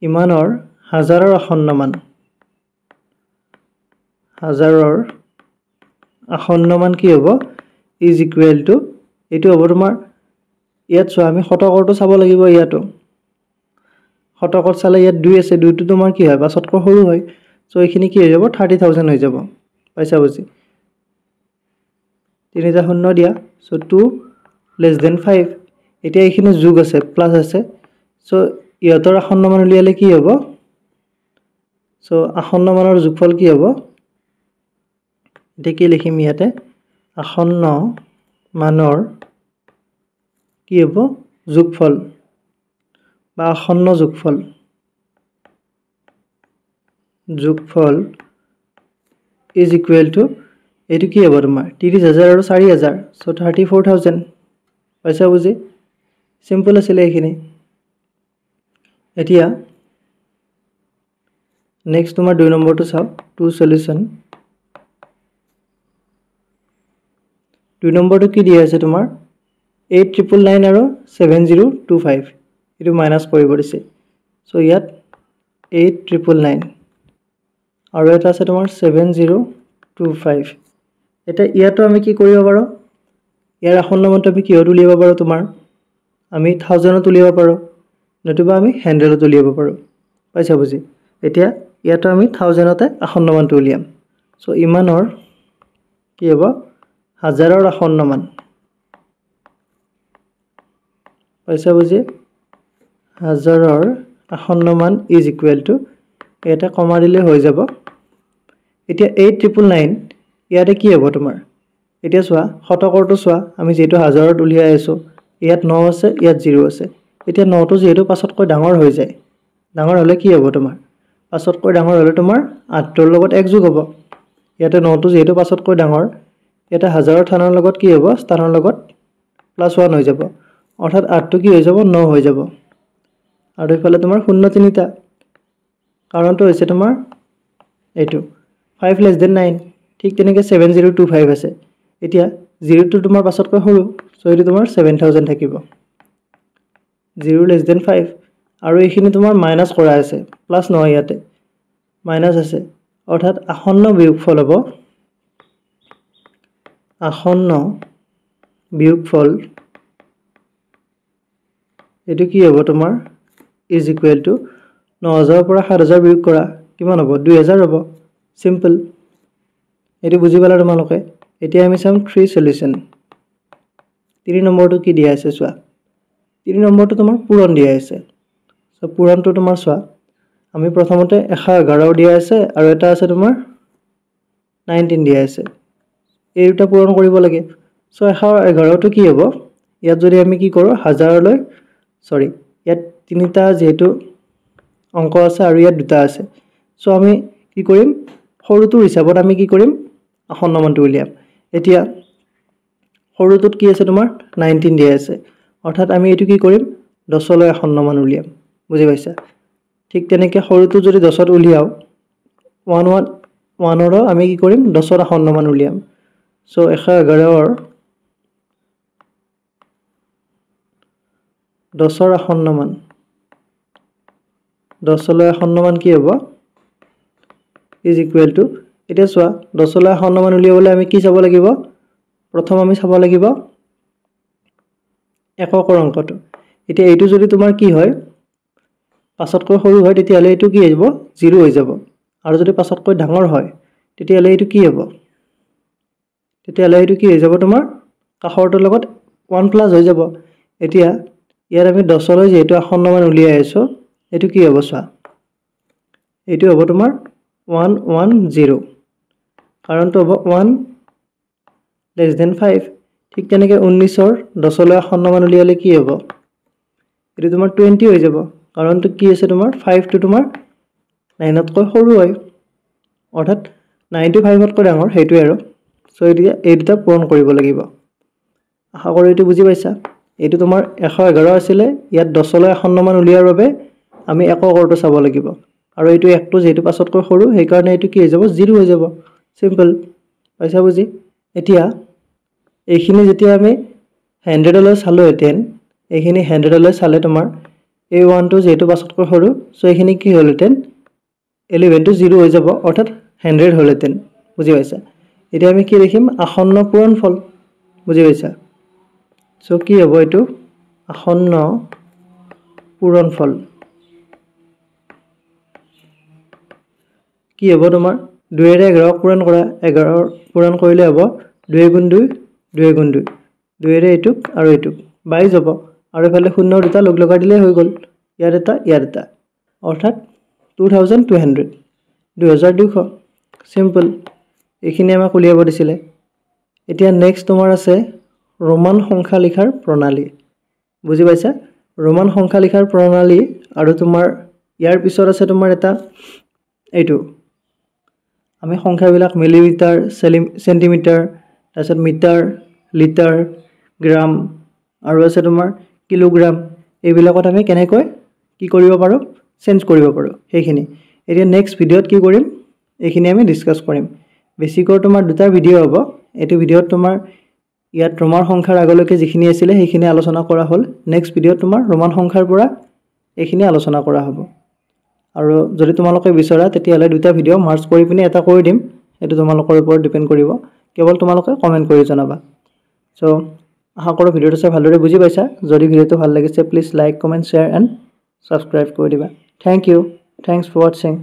ইমানৰ হাজাৰৰ আসন্ন মান হাজাৰৰ আসন্ন মান কি হ'ব is equal to এটো হ'ব তোমাৰ ইয়াত সোৱা আমি শতকৰটো চাব লাগিব ইয়াতো শতকত চালে ইয়াত 2 আছে 2 টো তোমাৰ কি হয় 5 তকৈ সৰু হয় সো এইখিনি কি হৈ যাব 30000 হৈ যাব পাইছা বুজি তিনিটা শূন্য দিয়া সো 2 less than 5 এতিয়া এইখিনি যোগ আছে প্লাস আছে সো ইহতৰ আসন্ন মান উলিয়ালে কি হ'ব সো আসন্ন মানৰ যোগফল কি হ'ব দেখি লিখিম ইয়াতে আসন্ন মানৰ কি হ'ব যোগফল বা আসন্ন যোগফল is equal to এটো কি হ'ব তোমাৰ 30000 আৰু 4000 সো 34000 পাইছা বুজি সিম্পল আছিল এইখিনি এতিয়া নেক্সট তোমাৰ 2 নম্বৰটো চাও টু সলিউশন 2 নম্বৰটো কি দিয়া আছে তোমাৰ 8999 আৰু 7025 এটো মাইনাস কৰিব দিছে সো ইয়াত 8999 আৰু এটা আছে তোমাৰ 7025 এটা ইয়াতো আমি কি কৰিব পাৰো ইয়াৰ আসন্ন মানটো আমি কিহত উলিয়াব পাৰো তোমাৰ আমি 1000ত উলিয়াব পাৰো নতুবা আমি 100ত উলিয়াব পাৰো পাইছা বুজি এতিয়া ইয়াতো আমি 1000তে আসন্ন মানটো উলিয়াম সো ইমানৰ কি হ'ব হাজাৰৰ আসন্ন মান পাইছা বুজি হাজাৰৰ আসন্ন মান is equal to এটা কমা দিলে হৈ যাব এতিয়া 8999 ইয়াতে কি হ'ব তোমাৰ এতিয়া সোৱা শতকৰটো সোৱা আমি যেটো হাজাৰত উলিয়াই আছো ইয়াত 9 আছে ইয়াত 0 আছে এতিয়া 9 টো যেটো 5 তকৈ ডাঙৰ হৈ যায় ডাঙৰ হলে কি হ'ব তোমাৰ 5 তকৈ ডাঙৰ হলে তোমাৰ 8 ৰ লগত 1 যোগ হ'ব ইয়াতে 9 টো যেটো 5 তকৈ ডাঙৰ এটা হাজাৰৰ স্থানৰ লগত কি হ'ব স্থানৰ লগত +1 হৈ যাব অৰ্থাৎ 8 টো কি হৈ যাব 9 হৈ যাব আৰু ইফালে তোমাৰ 0 তিনিটা কাৰণটো হৈছে তোমাৰ এইটো 5 less than 9 ঠিক তেনেকৈ 7025 আছে এতিয়া 0 টো তোমাৰ 5 তকৈ সৰু সো এটো তোমাৰ 7000 থাকিব 0 less than 5 আৰু এইখিনি তোমাৰ মাইনাস কৰা আছে প্লাস নহয় ইয়াতে মাইনাস আছে অৰ্থাৎ আসন্ন বিয়োগফল হ'ব আসন্ন বিয়োগফল এটো কি হ'ব তোমাৰ is equal to 9000 পৰা 7000 বিয়োগ কৰা কিমান হ'ব 2000 হ'ব সিম্পল এটো বুজি পালা তোমালোকে এতিয়া আমি চাম 3 সলিউশন 3 নম্বৰটো কি দিয়া আছে সোৱা 3 নম্বৰটো তোমাৰ পূৰণ দিয়া আছে সো পূৰণটো তোমাৰ সোৱা আমি প্ৰথমতে 111 দিয়া আছে আৰু এটা আছে তোমাৰ 19 দিয়া আছে এই দুটা পূৰণ কৰিব লাগে সো 111 টো কি হ'ব ইয়াত যদি আমি কি কৰো হাজাৰলৈ সৰি ইয়াত তিনিটা যেটো অংক আছে আৰু ইয়াত দুটা আছে সো আমি কি কৰিম সৰুটো হিচাপত আমি কি কৰিম আসন্ন মানটো উলিয়াম এতিয়া সৰুটোত কি আছে তোমাৰ 19 দিয়া আছে অৰ্থাৎ আমি এইটো কি কৰিম 10 লৈ 51 মান উলিয়াম বুজি পাইছা ঠিক তেনেকৈ সৰুটো যদি 10ত উলিয়াও 1 ৰ আমি কি কৰিম 10ৰ 51 মান উলিয়াম সো 111ৰ 10ৰ 51 মান 10 লৈ 51 মান কি হ'ব ইজ ইকুৱেল টু এতিয়া চোৱা 10 লৈ 51 মান উলিয়াবলৈ আমি কি চাব লাগিব প্ৰথম আমি চাব লাগিব এককৰ অংকটো এতিয়া এইটো যদি তোমাৰ কি হয় 5তকৈ সৰু হয় তেতিয়াহলে এইটো কি হ'ব 0 হৈ যাব আৰু যদি 5তকৈ ডাঙৰ হয় তেতিয়াহলে এইটো কি হ'ব তেতিয়াহলে এইটো কি হৈ যাব তোমাৰ কাষৰটোৰ লগত 1 প্লাস হৈ যাব এতিয়া ইয়াৰ আমি 10 লৈ যেটো 51 মান উলিয়াই আছো এইটো কি হ'ব চোৱা এইটো হ'ব তোমাৰ 110 কাৰণটো হ'ব 1 less than 5 ঠিক তেনেকৈ 19ৰ 10 লৈ 51 মান উলিয়ালে কি হ'ব এটো তোমাৰ 20 হৈ যাব কাৰণটো কি আছে তোমাৰ 5 টো তোমাৰ 9তকৈ সৰু হয় অৰ্থাৎ 95তকৈ ডাঙৰ হেইটোৱে আৰু সো এই দুটা পূৰণ কৰিব লাগিব আশা কৰো এটো বুজি পাইছা এটো তোমাৰ 111 আছিল ইয়াত 10 লৈ 51 মান উলিয়াৰ বাবে আমি এককৰটো চাব লাগিব আৰু এইটো একটো যেটো 5তকৈ সৰু সেই কাৰণে এটো কি হৈ যাব 0 হৈ যাব সিম্পল পাইছা বুজি এতিয়া এইখিনি যেতিয়া আমি 100 লৈ চালো হেতেন এইখিনি 100 লৈ চালে তোমাৰ এই 1 টো যেটো 5তকৈ সৰু সো এইখিনি কি হলহেতেন 11 টো 0 হৈ যাব অৰ্থাৎ 100 হলহেতেন বুজি পাইছা এতিয়া আমি কি লিখিম আসন্ন পূৰণফল বুজি পাইছা সো কি হ'ব এটো আসন্ন পূৰণফল কি হ'ব তোমাৰ 2 ৰে 11 পূৰণ কৰা 11 পূৰণ কৰিলে হ'ব 2 গুণ 2 2 গুণ 2 2 ৰে এটুক আৰু এটুক 22 হ'ব আৰু এফালে শূন্য দুটা লগ লগাই দিলে হৈ গল ইয়াৰ এটা অৰ্থাৎ 2200 2200 সিম্পল এইখিনি আমাক উলিয়াব দিছিলে এতিয়া নেক্সট তোমাৰ আছে ৰোমান সংখ্যা লিখাৰ প্ৰণালী বুজি পাইছা ৰোমান সংখ্যা লিখাৰ প্ৰণালী আৰু তোমাৰ ইয়াৰ পিছত আছে তোমাৰ এটা এইটো আমি সংখ্যাবিলাক মিলিমিটাৰ সেন্টিমিটাৰ তাৰপিছত মিটাৰ লিটাৰ গ্ৰাম আৰু আছে তোমাৰ কিলোগ্ৰাম এইবিলাকত আমি কেনেকৈ কি কৰিব পাৰো চেঞ্জ কৰিব পাৰো সেইখিনি এতিয়া নেক্সট ভিডিওত কি কৰিম এইখিনি আমি ডিসকাস কৰিম বেসিকৰ তোমাৰ দুটা ভিডিও হ'ব এটো ভিডিওত তোমাৰ ইয়াত ৰোমান সংখ্যাৰ আগলৈকে যিখিনি আছিল সেইখিনি আলোচনা কৰা হ'ল নেক্সট ভিডিওত তোমাৰ ৰোমান সংখ্যাৰ পৰা এইখিনি আলোচনা কৰা হ'ব আৰু যদি তোমালোকে বিচৰা তেতিয়াহলে দুটা ভিডিও মাৰ্জ কৰি পিনে এটা কৰি দিম এটো তোমালোকৰ ওপৰত ডিপেন্ড কৰিব কেৱল তোমালোকে কমেন্ট কৰি জনাবা সো আশা কৰো ভিডিওটো চাই ভালদৰে বুজি পাইছা যদি ভিডিওটো ভাল লাগিছে please like comment share and subscribe কৰি দিবা thank you thanks for watching